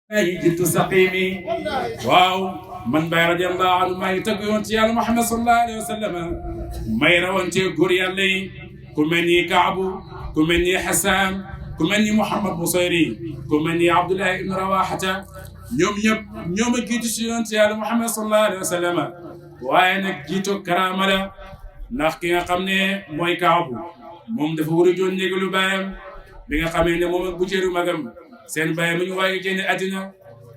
jiitu saqimi waaw man Baye radiyallahu anhu maa ngi tëgg yoon ci yàlla Muhammad sallallahu alayhi wa sallam may rawante góor yàlla yi ku mel ni Kaabu ku mel ni Hassan ku mel ni Mouhamad Busayri ku mel ni Abdullah ibn Rawahata ñoom ñëpp ñoo ma jiitu ci yoon ci yàlla Muhammad sallallahu alayhi wa sallam waaye nag jiitu karaama la ndax ki nga xam ne mooy Kaabu moom dafa war a joon négalu baayam bi nga xamee ne moom ak bu jëru magam seen baay mu ñu waaye génne àddina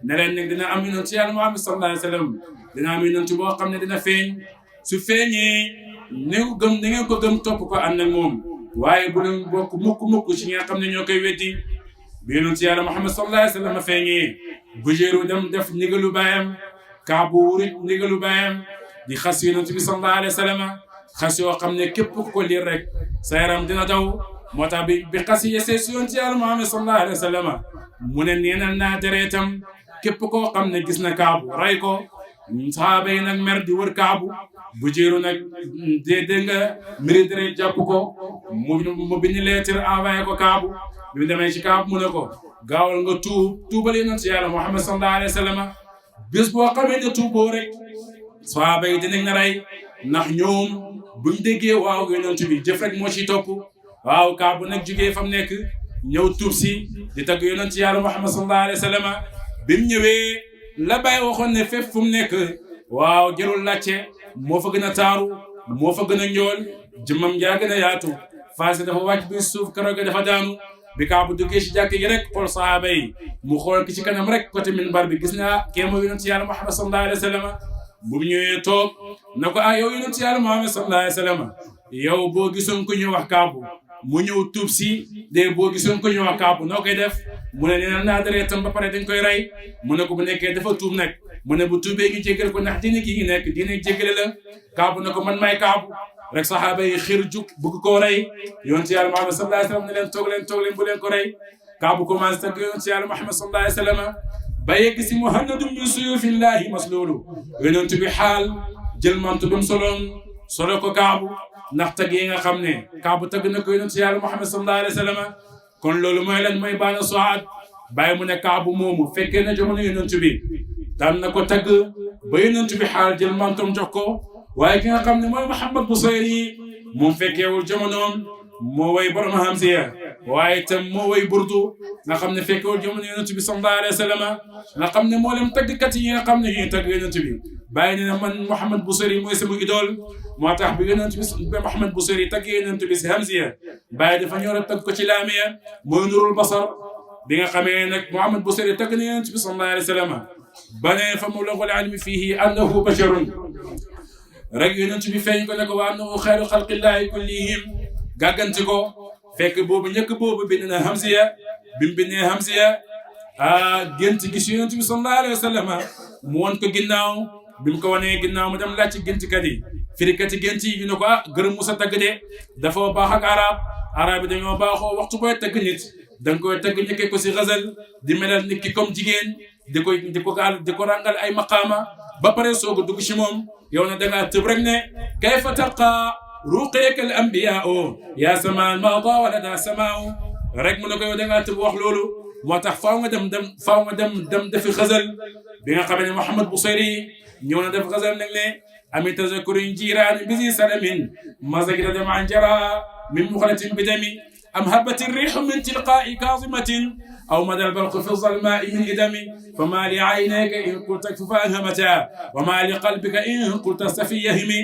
ne leen nag dina am yonent ci yàlla Muhammad sallallahu alayhi wa sallam dina am yonent boo xam ne dina feeñ su feeñee ne ko gëm da ngeen ko gëm topp ko ànd ak moom waaye bu leen bokk mukk ci nga xam ne ñoo koy weddi bi yonent ci yàlla Muhammad sallallahu alayhi wa sallam feeñee bu jëru dem def ndigalu baayam Kaabu wurit ndigalu baayam di xas yonent bi sallallahu alayhi wa sallam xas yoo xam ne képp ku ko liir rek sa yaram dina daw moo tax bi xas yi yesee si yoon ci yàlla Muhammad sallallahu alayhi wa sallam mu ne neenal naa deretam képp koo xam ne gis na Kaabu ray ko sahaaba yi nag mer di wër Kaabu bu jiiru nag dégg nga mbiri deret jàpp ko mu bind lettre envoyé ko Kaabu bi mu demee ci Kaabu mu ne ko gaawal nga tuubal yonent ci yàlla Muhammad sallallahu alayhi wa sallam bés boo xamee ne tuuboo rek sahaaba yi dinañ na rey ndax ñoom buñ déggee waaw yonent bi jëf rek moo ciy topp waaw Kaabu nag jugee fa mu nekk ñëw tuub si di tagg yonent ci yàlla Muhammad sallallahu alayhi wa sallam bi mu ñëwee la Baye waxoon ne fépp fu mu nekk waaw jërul laajte moo fa gën a taaru moo fa gën a njool jëmmam jaa gën a yaatu faase dafa wàcc bi suuf keroog dafa daanu bi Kaabu duggee si jàkk yi rek xool sahaaba yi mu xool ki ci kanam rek côté minbar bi gis naa kee mooy yonent ci yàlla Muhammad sallallahu alayhi wa sallam bu mu ñëwee toog na ko yow yonent ci yàlla Muhammad sallallahu alayhi wa sallam yow boo gisoon ku ñu wax Kaabu mu ñëw tuub si de boo gisoon ko ñëw Kaabu noo koy def mu ne nee naa deretam ba pare dañ koy rey mu ne ko bu nekkee dafa tuub nag mu ne bu tuubee ñu jéggal ko ndax diine gi ngi nekk diine jéggale la Kaabu ne ko man maay Kaabu rek saxaaba yi xir jug bëgg koo rey yoon ci yàlla Muhammad sallallahu alayhi wa sallam ne leen toog leen bu leen ko rey Kaabu commencé tagg yoon ci yàlla Muhammad sallallahu alayhi wa sallam ba yegg si muhannadun min suyufillahi masluulu yonent bi xaal jël mantu ba mu solo ko Kaabu ndax tagg yi nga xam ne Kaabu tagg na ko yonent ci yàlla Muhammad sallallahu alayhi wa sallam kon loolu mooy lan mooy baana soaat bàyyi mu ne Kaabu moomu fekkee na jamono yonent bi daan na ko tagg ba yonent bi xaal jël mantom jox ko waaye ki nga xam ne mooy Mouhamad Busayri moom fekkeewul jamonoom moo way borom Hamziya waaye itam moo way burdu nga xam ne fekkeewul jamono yonent bi sallallahu alayhi wa sallam nga xam ne moo leen taggkat yi nga xam ne ñuy tagg yonent bi bàyyi ne na man Mouhamad Busayri mooy sama idole moo tax bi yonent bi Mouhamad Busayri tagg yonent bi si Hamziya bàyyi dafa ñëw rek tagg ko ci laamiya mooy nurul basar bi nga xamee nag Mouhamad Busayri tagg na yonent bi sallallahu alayhi wa sallam ba ne fa mablaghul ilmi fihi annahu basharun rek yonent bi feeñ ko ne ko wa annahu xayru xalqillahi kullihim gàgganti ko fekk boobu njëkk boobu bind na Hamziya bi mu bindee Hamziya gént gis yonent bi sallallahu alayhi wa sallam mu won ko ginnaaw bi mu ko wanee ginnaaw mu dem laaj ci géntkat yi firikati gént yi ñu ne ko gërëm Musa tagg de dafa baax ak arab yi dañoo baaxoo waxtu booy tagg nit danga koy tagg ñëkkee ko si xasal di melal nit ki comme jigéen di ko ràngal ay maqaama ba pare soog a dugg ci moom yow na dangaa tëb rek ne kayfa tarqa ruqiyaka al anbiyaa yaa samaan ma wala daa samaaw rek mu ne ko yow dangaa tëb wax loolu moo tax faaw nga dem defi xasal bi nga xam ne Mouhamad Busayri ñëw na def xasal nag ne ami tazakurin jiiraan bisi salamin masakita daman jara min muxalatin bidami am habati riixu min tilqaa'i kaasimatin aw mada albalqu fi zalmaa'i min idami fama li aynayka in qulta kfa hamata wa ma li qalbika in qulta safiyahimi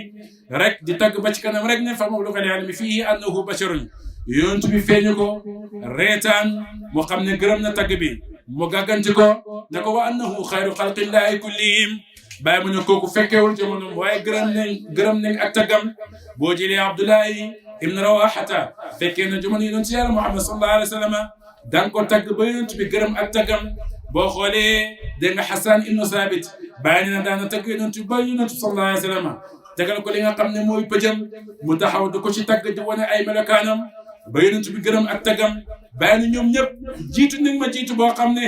rek di tagg ba ci kanam rek ne fa mablughul ilmi fihi annahu basharun yonent bi feeñu ko reetaan moo xam ne gërëm na tagg bi mu gàgganti ko ne ko wa annahu xayru xalqillahi kullihim bàyyi mu ne kooku fekkeewul jamono waaye gërëm nañ ak taggam boo jëlee Abdullahi ibn Rawahata fekkee na jamono yonent ci yàlla Muhammad sallallahu alayhi wa sallam daan ko tagg ba yonent bi gërëm ak taggam boo xoolee dégg nga Hassan ibn Sabit bàyyi na daan na tagg yonent bi ba yonent sallallahu alayhi wa sallam tegal ko li nga xam ne mooy pëjam mu taxaw di ko ci tagg di wane ay melokaanam ba yonent bi gërëm ak taggam bàyyi na ñoom ñëpp jiitu nañ ma jiitu boo xam ne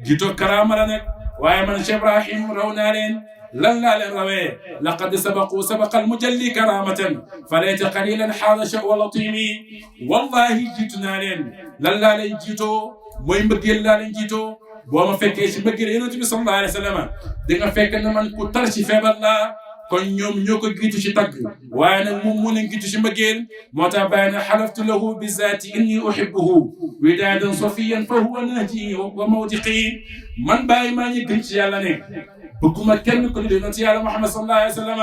jiitoo karaama la nag waaye man Cheikh Ibrahim raw naa leen lan laa leen rawee laqad sabaqa almujalli karamatan falayta qalilan xaala sha'wa latimi wallahi jiitu naa leen lan laa leen jiitoo mooy mbëggeel laa leen jiitoo boo ma fekkee ci mbëggeel yonent bi sallallahu alayhi wa sallam di nga fekk ne man ku tar ci feebar laa kon ñoom ñoo ko jiitu ci tagg waaye nag moom moo leen jiitu ci mbëggeel moo tax bàyyi na xalaftu lahu bi zaati inni uhibbuhu widaadan safiyan fa huwa nahji wa mawdiqi man bàyyi maa ngi gën ci yàlla ne bëgguma kenn ko di yonent yàlla Muhammad sallallahu alayhi wa sallam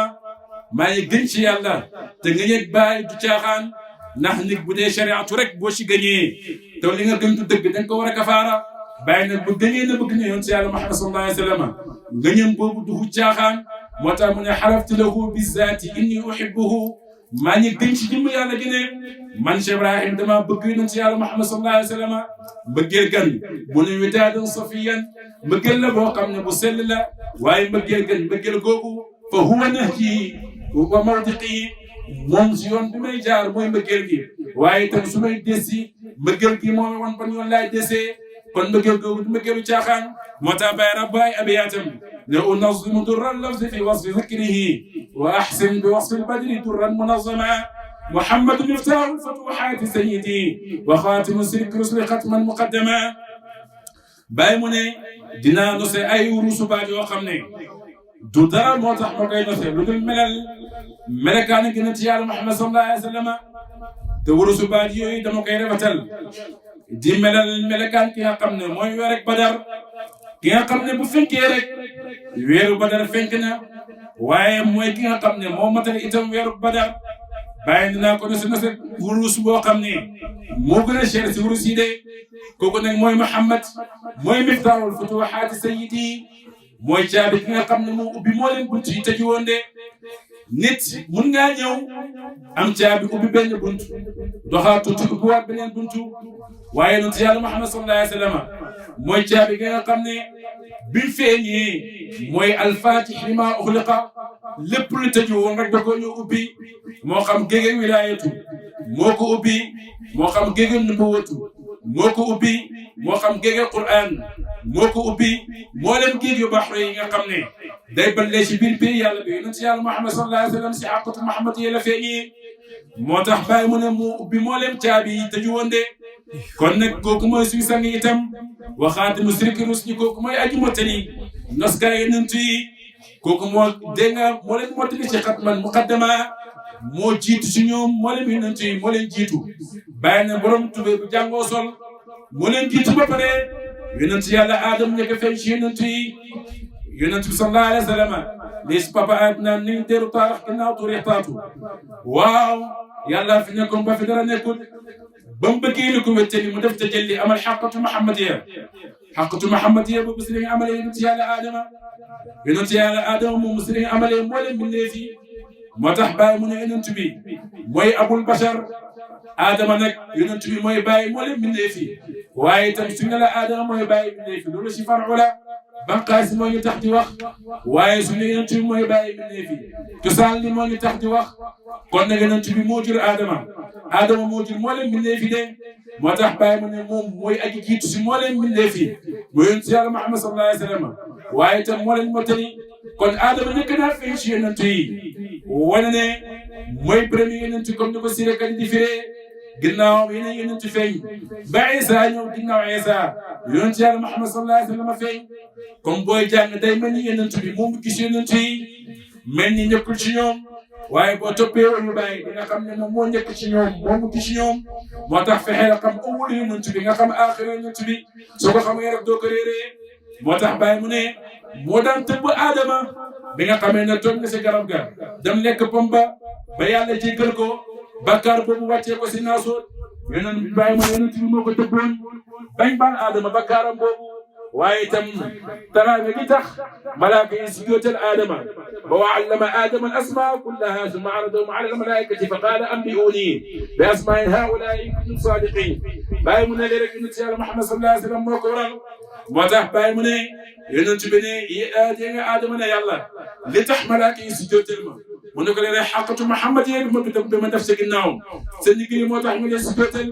maa ngi gën ci yàlla te nga ñeeg bàyyi du caaxaan ndax nit bu dee shariatu rek boo ci gëñee te li nga gën du dëgg da nga ko war a kafaara bàyyi nag bu gëñee na bëgg ne yonent yàlla Muhammad sallallahu alayhi wa sallam ngëñam boobu du caaxaan moo tax mu ne xalaftu lahu bi zaati inni uhibbuhu maa ngi gën ci jëmm yàlla gi ne man Cheikh Ibrahim dama bëgg yonent yàlla Muhammad sallallahu alayhi wa sallam mbëggeel gan mu ne widaadan safiyan mbëggeel la boo xam ne bu sell la waaye mbëggeel gan mbëggeel googu fa huwa nahji wa mawdiqi moom si yoon bi may jaar mooy mbëggeel gi waaye itam su may desi mbëggeel gi moo wan ban yoon laay desee kon mbëggeel googu du mbëggeelu caaxaan moo tax bay rabbaay abiyaatam ne unazimu durra lafzi fi wasfi zikrihi wa ahsin bi wasfi albadri durran munazama محمد مفتاح الفتوحات سيدي وخاتم سلك رسل ختما مقدما باي mu ne dinaa nose ay wurusu baat yoo xam ne du dara moo tax ma koy nose lu dul melakaani gën a ci yàlla Muhammad sallallahu alayhi wa sallam te wurusu baat yooyu dama koy rafetal di melakaan ki nga xam ne mooy weer ak Badar ki nga xam ne bu fekkee rek weeru Badar fenk na waaye mooy ki nga xam ne moo matal itam weeru Badar bàyyi dinaa ko nose wurus boo xam ne moo gën a cher si wurus yi de kooku nag mooy Muhammad mooy miftaahul futuhaati sayyidi mooy caabi ki nga xam ne moo ubbi moo leen bunt yi tëju woon de nit mun ngaa ñëw am caabi ubbi benn bunt doxaat tuuti ubbiwaat beneen buntu waaye yonent yàlla Muhammad sallallahu alayhi wa sallam mooy caabi ki nga xam ne bi feeñee mooy alfatih lima uxliqa lépp lu tëju woon rek da koo ñëw ubbi moo xam géege wilaayatu moo ko ubbi moo xam géege nubuwatu moo ko ubbi moo xam géege Qur'an moo ko ubbi moo leen géej yu baxru yi nga xam ne day ballee ci biir pays yàlla bi yonent yàlla Muhammad sallallahu alayhi wa sallam si àqatu Muhammad yi la feeñee moo tax bàyyi mu ne mu ubbi moo leen caabi yi tëju woon de kon nag kooku mooy suñu sang itam waxaati mu sirki rus ñi kooku mooy aji mottali noskaay yonent yi kooku moo dégg nga moo leen mottali ci xatman muqaddama moo jiitu ci ñoom moo leen yonent yi moo leen jiitu bàyyi na borom tubé bu jàngoo sol moo leen jiitu ba pare yonent yàlla Adam nekk feeñ ci yonent yi yonent bi sallallahu alayhi wa sallam lii si papa Adnaan ni teeru taarix ginnaaw tuuri taatu waaw yàlla fi nekkoon ba fi dara nekkul ba mu bëggee li ko wéttali mu def tajalli amal xaqatu Muhammadiya boobu si la ñu amalee yonent yàlla Adama moom si la ñu amalee moo leen bindee fii moo tax bàyyi mu ne yonent bi mooy abul bashar Adama nag yonent bi mooy bàyyi moo leen bindee fii waaye itam su ne la Adama mooy bàyyi bindee fii loolu si faru la banqaas moo ñu tax di wax waaye su ne yonent bi mooy bàyyi bindee fii cosaan li moo ñu tax di wax kon nag yonent bi moo jur Adama moo jur moo leen bindee fii de moo tax bàyyi mu ne moom mooy aji jiitu si moo leen bindee fii mooy yonent yàlla Muhammad sallallahu alayhi wa sallam waaye itam moo leen mottali kon Adama nekk naa feeñ ci yonent yi wane ne mooy premier yonent comme ni ko sirekat di firee ginnaaw yeneen yonent feeñ ba Isa ñëw ginnaaw Isa yonent yàlla Muhammad sallallahu alayhi wa sallam feeñ comme booy jàng day mel ni yonent bi moom gis yonent yi mel ni ñëkkul ci ñoom waaye boo toppee woon bàyyi di nga xam ne moom moo njëkk ci ñoom moo mujj ci ñoom moo tax fexee la xam awwal yonent bi nga xam aaxir yonent bi soo ko xamee rek doo ko réeree moo tax bàyyi mu ne moo daan tëbb Adama bi nga xamee ne toog nga si garab ga dem lekk pomba ba yàlla jéggal ko bakkaar boobu wàccee ko si naasoot yonent bi bàyyi mu ne yonent bi moo ko tëbboon bañ baal Adama bakkaaram boobu waaye itam taraanga gi tax malaaka yi si jootal Adama ba wa allama Adama al asmaa kullaha summa aradahum ala al malaikati fa qaala anbi'uuni bi asmaai haa'ulaa'i in kuntum saadiqiin bàyyi mu ne léeg-léeg yonent yàlla Muhammad sallallahu alayhi wa sallam moo ko waral moo tax bàyyi mu ne yonent bi ne yéen nga Adama ne yàlla li tax malaaka yi si jootal ma mu ne ko léeg-léeg xaqatu Muhammad yéen bi ma def sa ginnaaw sa liggéey moo tax ñu leen si jootal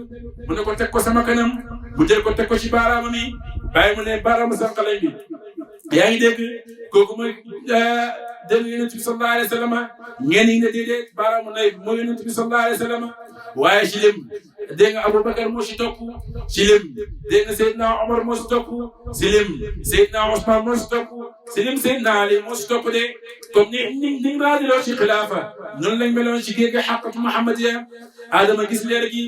mu ne ko teg ko sama kanam mu jël ko teg ko ci baaraama mi bàyyi mu ne baaraamu sànqalañ bi yaa ngi dégg kooku mooy dégg yonent bi sallallahu alayhi wa sallam ñenn ñi ne déedéet baaraamu nay mooy yonent bi sallallahu alayhi wa sallam waaye ci lim dégg nga Aboubacar moo ci topp ci lim dégg nga Seydina Omar moo ci topp ci lim Seydina Ousmane moo ci topp ci lim Seydina Ali moo ci topp de comme ni raadiloo ci xilaafa noonu lañ meloon ci géej gi xaqatu Muhammadiya Adama gis leer gi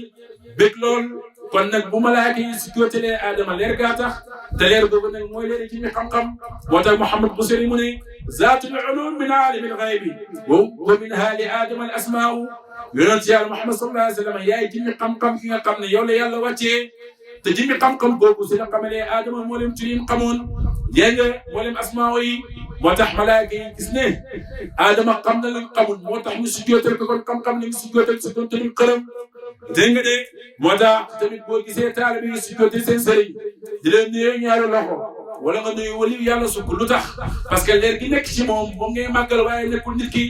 bëgg lool kon nag bu malaaka yi si jootalee Adama leer gaa tax te leer googu nag mooy leer ci mi xam-xam moo tax Mouhamed Bousiri mu ne zaatul ulum min aalimi al-ghaybi wa minha li Adama al asmaa'u yonent yàlla Muhammad sallallahu alayhi wa sallam yaay ci mi xam-xam ki nga xam ne yow la yàlla wàccee te ci mi xam-xam googu si la xamalee Adama moo leen turim xamoon yéen nga moo leen asmaa yi moo tax malaaka yi gis ne Adama xam na lu xamul moo tax ñu si jootal ko kon xam-xam nañu si jootal si doon tamit xërëm dégg nga de moo tax tamit boo gisee taalibe yi si jootal seen sëriñ di leen nuyoo ñaari loxo wala nga nuyu wali yàlla sukk lu tax parce que leer gi nekk ci moom ngay màggal waaye nekkul nit ki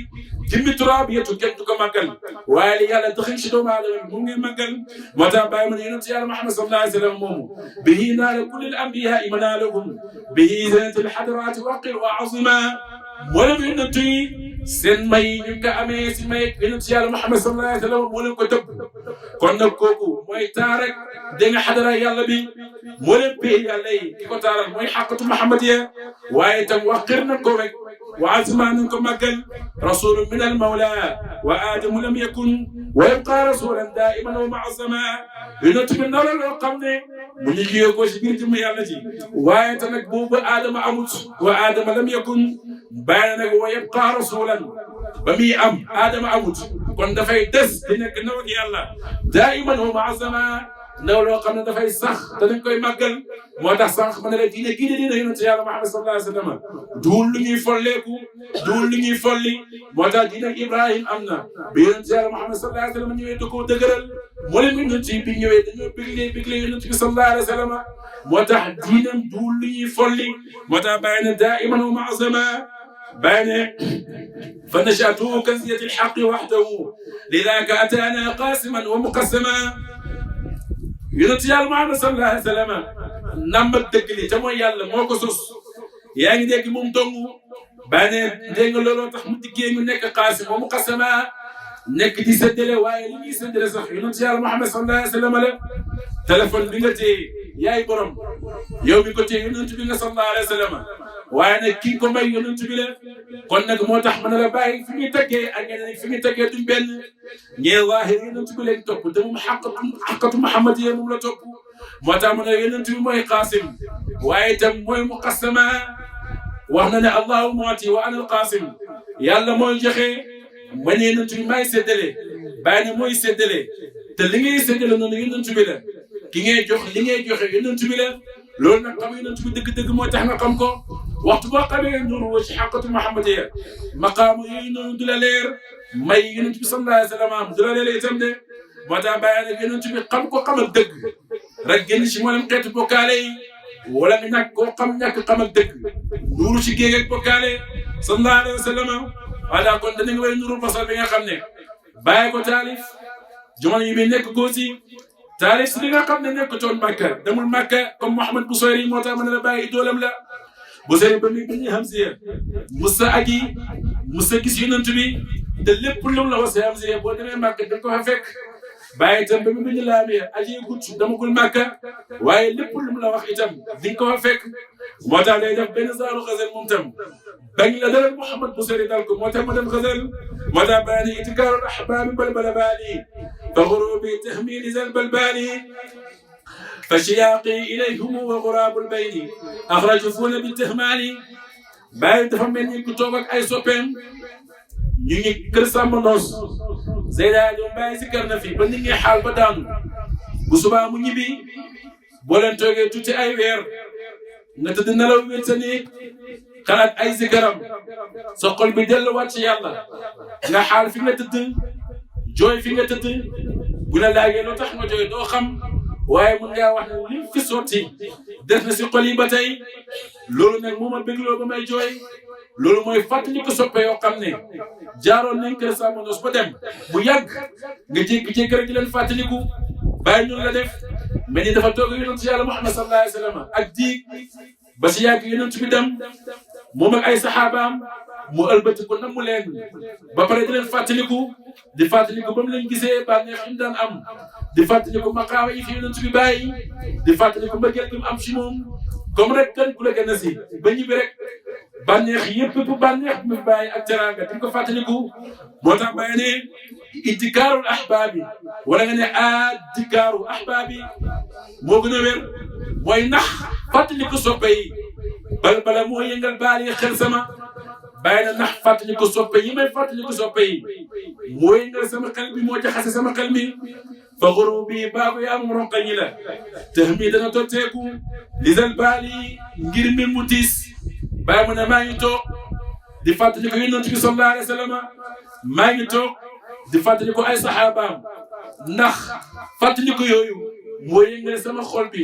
jëmmi turaab yetu kenn du ko màggal waaye li yàlla dëxëñ si doomu aadama bi moom ngay màggal moo tax bàyyi ma ne yonent yàlla Muhammad sallallahu alayhi wa sallam moomu bihi naala kullil anbiyaa manaalahum bihi zanatil hadraati waqil wa azima moo leen yonent yi seen may ñu ngi ko amee si may yonent yàlla Muhammad sallallahu alayhi wa sallam moo leen ko dëpp kon nag kooku mooy taar rek dégg nga xadara yàlla bi moo leen pay yàlla yi ki ko taaral mooy xaqatu Muhammadiya waaye itam waqir na ko rek wa azima nañ ko màggal rasulun min al mawla wa aadamu lam yakun wa yabqa rasulan daiman wa mu'azzama yonent bi ndaw la loo xam ne mu ñu jiyee ko si biir jëmm yàlla ji waaye te nag boobu aadama amut wa aadama lam yakun bàyyi nag wa yabqa rasulan ba muy am aadama amut kon dafay des di nekk ndaw ak yàlla daiman wa mu'azzama ndaw loo xam ne dafay sax te dañ koy màggal moo tax sànq ma ne la diine yonent yàlla Muhammad sallallahu alayhi wa sallam duul lu ñuy folleeku duul lu ñuy folli moo tax diine Ibrahim am na bi yonent yàlla Muhammad sallallahu alayhi wa sallam ñëwee da koo dëgëral moo leen yonent yi bi ñëwee dañoo bégle yonent bi sallallahu alayhi wa sallam moo tax diinam duul lu ñuy folli moo tax bàyyi ne daiman wa mu'azzama bàyyi ne fa nashatu kanziyati al-haqqi wahdahu lidaka atana qasiman wa muqassama yonent yàlla Muhammad sallallahu alayhi wa sallam nam ak dëgg li te mooy yàlla moo ko sos yaa ngi dégg moom dong bàyyi ne dégg nga looloo tax mu diggee ñu nekk qaasim wa muqassama nekk di séddale waaye li ñuy séddale sax yonent yàlla Muhammad sallallahu alayhi wa sallam la téléphone bi nga téye yaay borom yow mi ko téye yonent bi nga sallallahu alayhi wa sallam waaye nag ki ko may yonent bi la kon nag moo tax mën na la bàyyi fi muy teggee ak ñeneen fi muy teggee duñ benn ñee waahir yonent bi lañ topp te moom xaqatu Muhammadiya moom la topp moo tax mu ne yonent bi mooy qaasim waaye itam mooy muqassama wax na ne allahu mu'ti wa ana al-qaasim yàlla mooy joxe ma ne yonent bi maay séddale bàyyi ne mooy séddale te li ngay séddale noonu yonent bi la ki ngay jox li ngay joxe yonent bi la loolu nag xam yonent bi dëgg-dëgg moo tax nga xam ko waxtu boo xamee nuru ci xaqatu Muhammadiya maqaamu yooyu noonu du la leer may yonent bi sallallahu alayhi wa sallam du la leer itam de moo tax bàyyi nag yonent bi xam ko xam ak dëgg rek génn ci mboolem xeetu bokkaale yi wala nga ñàkk koo xam ñàkk xam ak dëgg nuru ci géej ak bokkaale sallallahu alayhi wa sallam voilà kon danañ way nuru basal bi nga xam ne bàyyi ko taalif jamono yi muy nekk góosi taalif si li nga xam ne nekkutoon Makka demul Makka comme Mouhamed Bousiri moo tax ma ne la bàyyi idoolam la Bousiri ba muy bañuy Hamziya musa aji musa gis yonent bi te lépp lu mu la wax si Hamziya boo demee Makka da nga ko fa fekk bàyyi itam ba mu bind laamee aji gut damagul Makka waaye lépp lu mu la wax itam di nga ko fa fekk moo tax day def benn saaru xasal moom tam bañ la dalal Mouhamed Bousiri dal ko moo tax ma dem xasal moo tax bàyyi ne itikaarul ahbaabi balbala baali فغروبي تهميل ذا البلبال فشياقي إليهم وغراب البين أخرجون بالتهمان باي dafa mel ni ku toog ak ay soppeem ñu ngi kër Samba Ndoos Zeyda doom bàyyi si kër na fi ba nit ñi xaal ba daanu bu subaa mu ñibbi boo leen toogee tuuti ay weer nga tëdd nelaw wéet sa néeg xalaat ay zikaram sa xol bi delluwaat ci yàlla nga xaal fi nga tëdd jooy fi nga tëdd bu la laajee loo tax nga jooy doo xam waaye mun ngaa wax ne li fi sotti def na si xol yi ba tey loolu nag moo ma bégloo ba may jooy loolu mooy fàttali ko soppe yoo xam ne jaaroon nañ kër Samba Ndoos ba dem bu yàgg nga jékki-jékki rek di leen fàttaliku bàyyi ñun la def mais ni dafa toog yonent yàlla Muhammad sallallahu alayhi wa sallam ak diig ba si yàgg yonent bi dem moom ak ay saxaabaam mu ëlbati ko nam mu leen ba pare di leen fàttaliku ba mu leen gisee bànneex yi mu daan am di fàttaliku maqaama yi fi yonent bi bàyyi di fàttaliku mbëggeel bi mu am si moom comme rek kan ku la gën a si ba ñibbi rek bànneex yëpp bànneex bi mu bàyyi ak teraanga di ko fàttaliku moo tax bàyyi ne iddikaarul ahbaabi wala nga ne addikaaru ahbaabi moo gën a wér mooy nax fàttaliku soppe yi bala moo yëngal baal yi xel sama bàyyi na nax fàttaliku soppe yi may fàttaliku soppe yi moo yëngal sama xel bi moo jaxase sama xel mi fa xuru bi baabu yaa mu ronqañi la tax mi dana totteeku lisal baal yi ngir mbir mu tiis bàyyi mu ne maa ngi toog di fàttaliku yonent bi sallallahu alayhi wa sallam maa ngi toog di fàttaliku ay saxaabaam ndax fàttaliku yooyu moo yëngal sama xol bi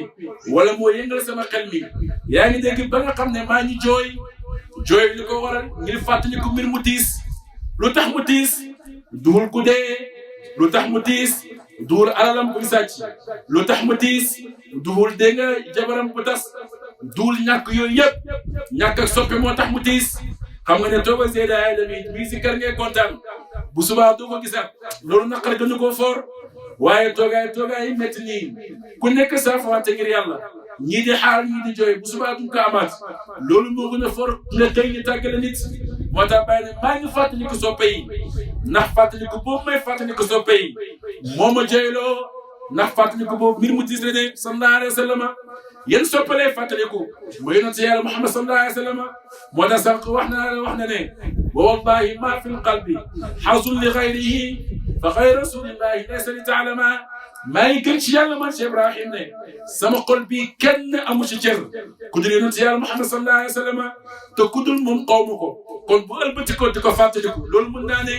wala moo yëngal sama xel mi yaa ngi dégg ba nga xam ne maa ngi jooy li ko waral ngir fàttaliku mbir mu tiis lu tax mu tiis duhul ku dee lu tax mu tiis duhul alalam buy sàcc lu tax mu tiis duhul dégg nga jabaram bu tas duhul ñàkk yooyu yëpp ñàkk ak soppe moo tax mu tiis xam nga ne toogal Seyda Aïda mi si kër ngay kontaan bu subaa doo ko gisaat loolu naqar gënu koo foor waaye toogaay métti nii ku nekk saafawante ngir yàlla ñii di xaar ñii di jooy bu subaa duñ ko amaat loolu moo gën a foor nga tey ñu tàggale nit moo tax bàyyi ne maa ngi fàttaliku soppe yi ndax fàttaliku boobu may fàttaliku soppe yi moo ma jooyloo ndax fàttaliku boobu mbir mu tiis la de sallallahu alayhi wa sallam yéen soppalee fàttaliku mooy yonent yàlla Muhammad sallallahu alayhi wa sallam moo tax sànq wax na ne wa wallahi ma fi lqalbi xawsun li xayrihi fa xayru rasulillahi laysa li taalama maa ngi gën ci yàlla man Cheikh Ibrahim ne sama xol bii kenn amu ci cër ku dul yonent yàlla Muhammad sallallahu alayhi wa sallam te ku dul moom xawma ko kon bu ëlbati ko di ko fàttaliku loolu mun naa ne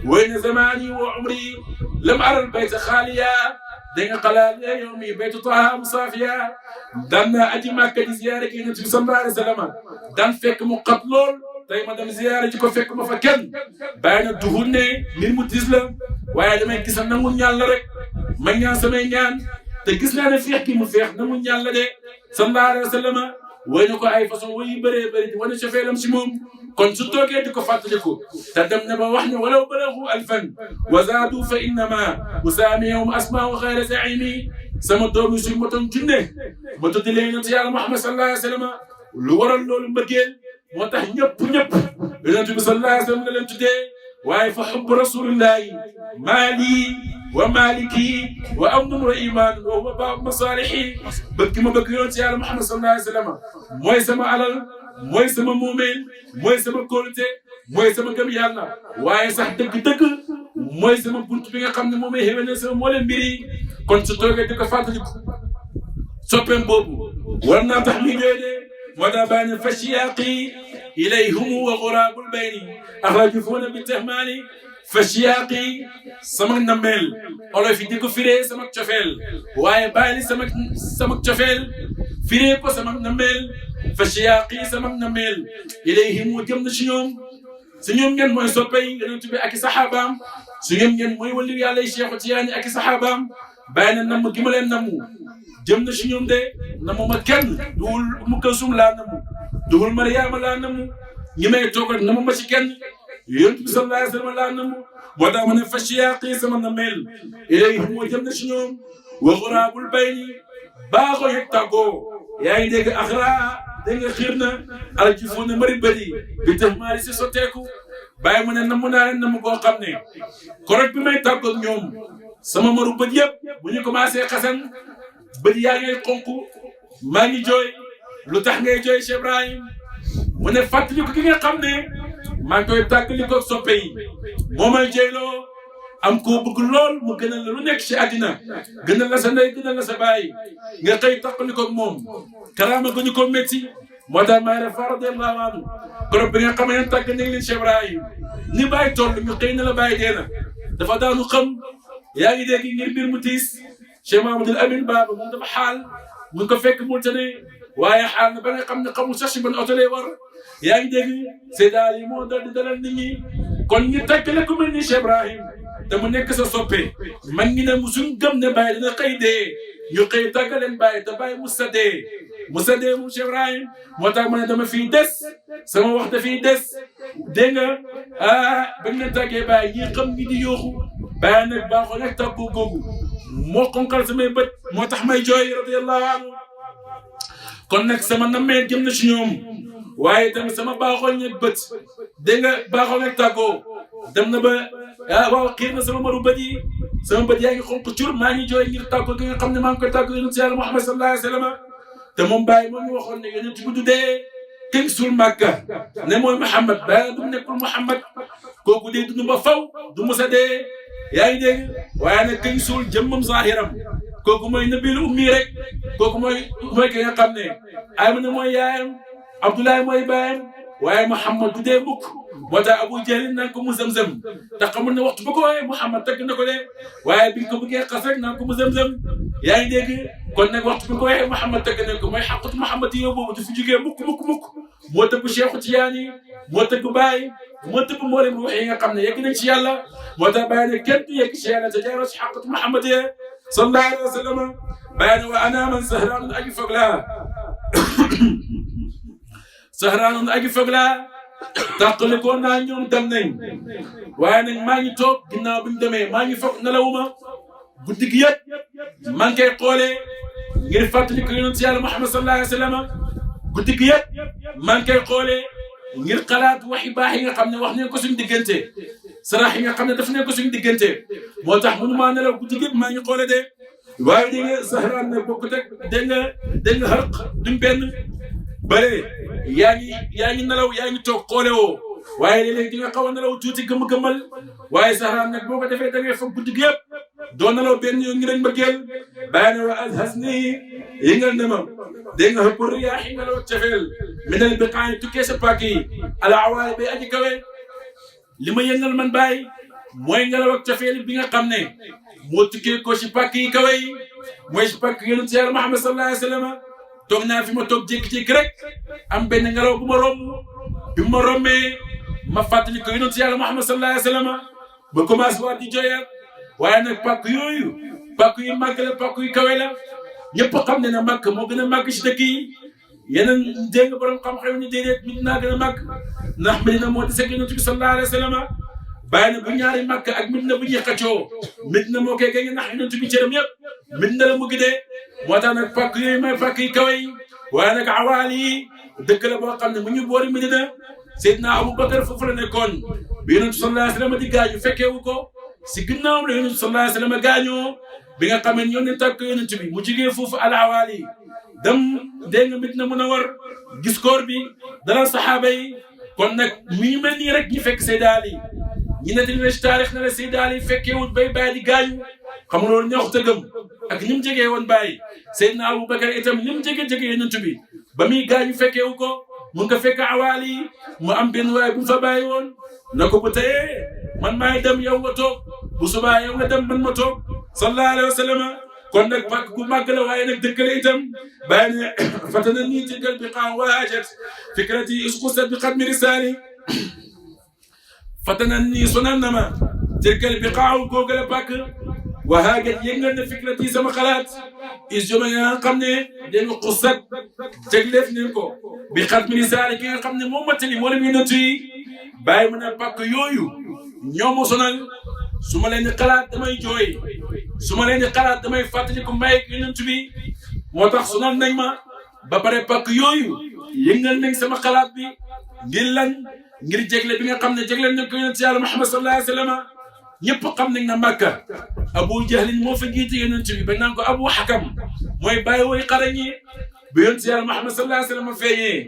way na zamaani wa umri lam aral bayta xaaliya da nga xalaat yow mii baytu taha musaafiya daan naa aji Màkka di ziyaare ki yonent bi sallallahu alayhi wa sallam daan fekk mu xat lool tey ma dem ziyaare ji ko fekk ma fa kenn bàyyi na duhul ne mbir mu tiis la waaye damay gis nangu ñaan la rek ma ñaan samay ñaan te gis naa ne feex ki mu feex nangu ñaan la de sallallahu alayhi wa sallam way na ko ay façon way yu bëree bëri di wane cofeelam si moom kon su toogee di ko fàttaliku te dem na ba wax ne walaw balagu alfan wa zaadu fa innama usaamiyahum asmaa'u xayra zaimi sama doomi suñ motoon junne ma tuddi leen yonent yàlla Muhammad sallallahu alayhi wa sallam lu waral loolu mbëggeel moo tax ñëpp yonent bi sallallahu alayhi wa sallam la leen tuddee waaye fa xubbu rasulillahi maali wa maliki wa amnun wa iman wa huwa baabu masalihi bëgg ma bëgg yonent yàlla Muhammad sallallahu alayhi wa sallam mooy sama alal mooy sama moomeel mooy sama kóolute mooy sama gëm yàlla waaye sax dëgg-dëgg mooy sama bunt bi nga xam ne moom may xéwénal sama moo leen mbiri kon su toogee di ko fàttaliku soppeem boobu war naa tax muy jooy de moo tax bàyyi ne fa shiyaaqi ilayhum wa ghurabul bayni axrajuuna bi tahmaani fa shiyaaqi sama nameel olof yi di ko firee sama cofeel waaye bàyyi sama cofeel firee ko sama nameel fa shiyaaqi sama nameel ilayhim jëm na si ñoom ngeen mooy soppe yi yonent bi ak i saxaabaam su ñoom ngeen mooy wali yàlla yi Cheikh Tidiane ak i saxaabaam bàyyi na namm gi ma leen namm jëm na si ñoom de namu ma kenn duwul mu Kalsum laa namu duwul Mariama laa namu ñi may toog rek namu ma si kenn yonent bi sallallahu alayhi wa sallam laa namu moo tax ma ne fa shiyaaqi sama nameel ilayhim moo jëm na si ñoom wa ghurabul bayni baaxoo yëg tàggoo yaa ngi dégg axra dégg nga xiir na aljifu na mari bëri bi tax maari si sotteeku bàyyi mu ne namu naa leen namu boo xam ne korog bi may tàggoog ñoom sama maru bët yëpp bu ñu commencé xasan bët yaa ngay xonk maa ngi jooy lu tax ngay jooy Cheikh Ibrahim mu ne fàttaliku ki nga xam ne maa ngi koy tàggalikoo soppe yi moo may jooyloo am koo bëgg lool mu gënal la lu nekk ci àddina gënal la sa ndey gënal la sa baay nga xëy tàggalikoo moom karaama gënu ko métti moo tax maa ngi rafetlu radiyallahu anhu korog bi nga xam ne tàgg nañ leen Cheikh Ibrahim ni bàyyi toll ñu xëy na la bàyyi dee na dafa daanu xam yaa ngi dégg ngir mbir mu tiis Cheikh Mahamadul Amin Baba moom dafa xaal mu ngi ko fekk mu tane waaye xaal na ba nga xam ne xamul sax si ban oto lay war yaa ngi dégg Seyda yi moo dal di dalal nit ñi kon ñu tàggale ku mel ni Cheikh Ibrahim te mu nekk sa soppe man ngi ne musuñ gëm ne Baye dina xëy dee ñu xëy tàggaleen Baye te Baye mu sa dee musa dee mu Cheikh Ibrahim moo tax ma ne dama fii des sama wax dafii des dégg nga bañ leen tàggee Baye ñi xam ñi di yooxu Baye nag baaxoo nag tàggoo googu moo xonqal samay bët moo tax may jooy radiyallahu anhu kon nag sama nammee jëm na ci ñoom waaye tamit sama baaxoo ñeg bët dégg nga baaxoo nag tàggoo dem na ba waaw xiir na sama maru bët yi sama bët yaa ngi xonq cur maa ngi jooy ngir tàggoo gi nga xam ne maa ngi koy tàggoo yonent Yàlla Muhammad sallallahu alayhi wa sallam te moom Baye moom ñu waxoon ne yonent bu dee kenn suul Màkka ne mooy Muhammad Baye du nekkul Muhammad kooku dee dund ba faw du musa dee yaa ngi dégg waaye nag kenn suul jëmmam zahiram kooku mooy nabil ummi rek kooku mooy ki nga xam ne Amina mooy yaayam Abdoulaye mooy baayam waaye Muhammad du dee mukk moo tax Abu Jahl naan ko mu Zamzam te xamul ne waxtu ba ko waaye Muhammad tagg na ko de waaye biñ ko bëggee xas rek naan ko mu Zamzam yaa ngi dégg kon nag waxtu bi ko waxee Muhammad tagg na ko mooy xaqatu Muhammad yow boobu du fi jógee mukk moo tëgg Cheikhu Tijaani moo tëgg Baye moo tëgg mboolem wax yi nga xam ne yegg nañ ci yàlla moo tax Baye ne kenn du yegg ci yàlla te jaaroo ci xaqatu Muhammad sallallahu alayhi wa sallam Baye ne wa ana man sahraanun aji foog laa sahraanun aji foog laa tàqali ko naa ñoom dem nañ waaye nag maa ngi toog ginnaaw bi ñu demee maa ngi foog nelawuma guddi gi yëpp maa ngi koy xoolee ngir fàttali ko yonent Yàlla Muhammad sallallahu alayhi wa sallam guddi gi yëpp maa ngi koy xoolee ngir xalaat wax yu baax yi nga xam ne wax nañ ko suñu diggante sarax yi nga xam ne daf nañ ko suñu diggante moo tax mënu maa nelaw guddi gi yëpp maa ngi xoolee de waaye dégg nga sahraan nag bokkut ak dégg nga xarq duñ benn bare yaa ngi nelaw yaa ngi toog xoole woo waaye léeg-léeg di nga xaw a nelaw tuuti gëmm-gëmmal waaye sahraan nag boo ko defee da ngay foog guddi gi yëpp doo nelaw benn yoon ngi lañ mbëggeel bàyyi na wa alhasni yëngal na ma dégg nga xëpp riyaax yi ngelaw cefeel minal biqaay tukkee sa pàkk yi ala awaay bay aji kawe li ma yëngal man bàyyi mooy ngelaw ak cefeel bi nga xam ne moo tukkee ko si pàkk yi kawe yi mooy si pàkk yonent Yàlla Muhammad sallallahu alayhi wa sallam toog naa fi ma toog jékki-jékki rek am benn ngelaw bu ma romb bi ma rombee ma fàttali ko yonent Yàlla Muhammad sallallahu alayhi wa sallam ba commencé waat di jooyaat waaye nag pàkk yooyu pàkk yu màgg la pàkk yu kawe la ñëpp xam ne na màkk moo gën a màgg si dëkk yi yeneen dégg nga borom xam-xam ni déedéet Medina gën a màgg ndax Medina moo di seg yonent bi sallallahu alayhi wa sallam bàyyi na bu ñaari màkk ak Medina bu ñuy xëccoo Medina moo koy gañe ndax yonent bi cëram yëpp Medina la mu gidee moo tax nag pàkk yooyu may pàkk yi kawe yi waaye nag awaal yi dëkk la boo xam ne mu ñu boori Medina Seydina Aboubacar foofu la nekkoon bi yonent bi sallallahu alayhi wa sallam di gaañu fekkeewu ko si ginnaawam la yonent bi sallallahu alayhi wa sallam gaañoo bi nga xam ne ñoo ne tàkk yonent bi mu jigee foofu al awaal yi dem dégg nga Medina Munawwar gis koor bi dalal saxaaba yi kon nag mi ngi mel nii rek ñu fekk Seydi Ali ñi ne dañu ne si taarix na la Seydi Ali fekkeewut bay bàyyi di gaañu xam nga loolu ñoo ko tëggam ak ni mu jegee woon bàyyi Seydina Aboubacar itam ni mu jege yonent bi ba muy gaañu fekkeewu ko mu ngi ko fekk awaal yi mu am benn waay bu mu fa bàyyi woon na ko bu teyee man maay dem yow nga toog bu subaa yow nga dem man ma toog sallallahu alayhi wa sallam kon nag pàkk gu màgg la waaye nag dëkk la itam bàyyi ne fatana nii tilkal biqaa waajat fikrati isqusat bi xadmi risaali fatana nii sonal na ma tilkal biqaa googu la pàkk wahaajat yëngal na fikrati sama xalaat is joma nga xam ne dégg nga xusat tegleef nañ ko bi xadmi risaali ki nga xam ne moom matali moo leen yonent yi bàyyi mu ne pàkk yooyu ñoo ma sonal su ma leen di xalaat damay jooy su ma leen di xalaat damay fàttali ko mbay ak yonent bi moo tax sonal nañ ma ba pare pàkk yooyu yëngal nañ sama xalaat bi ngir lan ngir jégle bi nga xam ne jégle nañ ko yonent Yàlla Muhammad sallallahu alayhi wa sallam ñëpp xam nañ na Makka Abu Jahlin moo fa jiite yonent bi bañ naan ko Abu Hakam mooy bàyyi woy xarañ yi bi yonent Yàlla Muhammad sallallahu alayhi wa sallam feeñee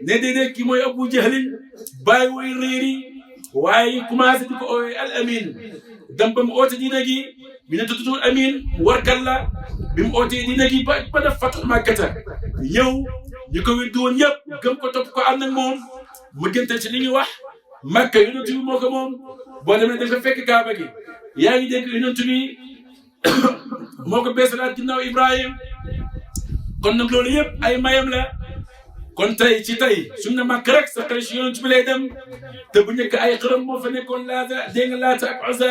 ne déedéet kii mooy Abu Jahlin bàyyi woy réeri waaye commencé di ko oowee al amin dem ba mu oote diina gi bi ne tuddul amin warkat la bi mu ootee diina gi ba def fatu Makkata ñëw ñu ko weddi woon ñëpp gëm ko topp ko ànd ak moom mu gënte ci li ñuy wax Makka yonent bi moo ko moom boo demee dafa fekk Kaaba gi yaa ngi dégg yonent bi moo ko beesalaat ginnaaw Ibrahim kon nag loolu yëpp ay mayam la kon tey ci tey suñ na Makka rek sa xel si yonent bi lay dem te bu njëkk ay xërëm moo fa nekkoon laata dégg nga Laata ak Uzza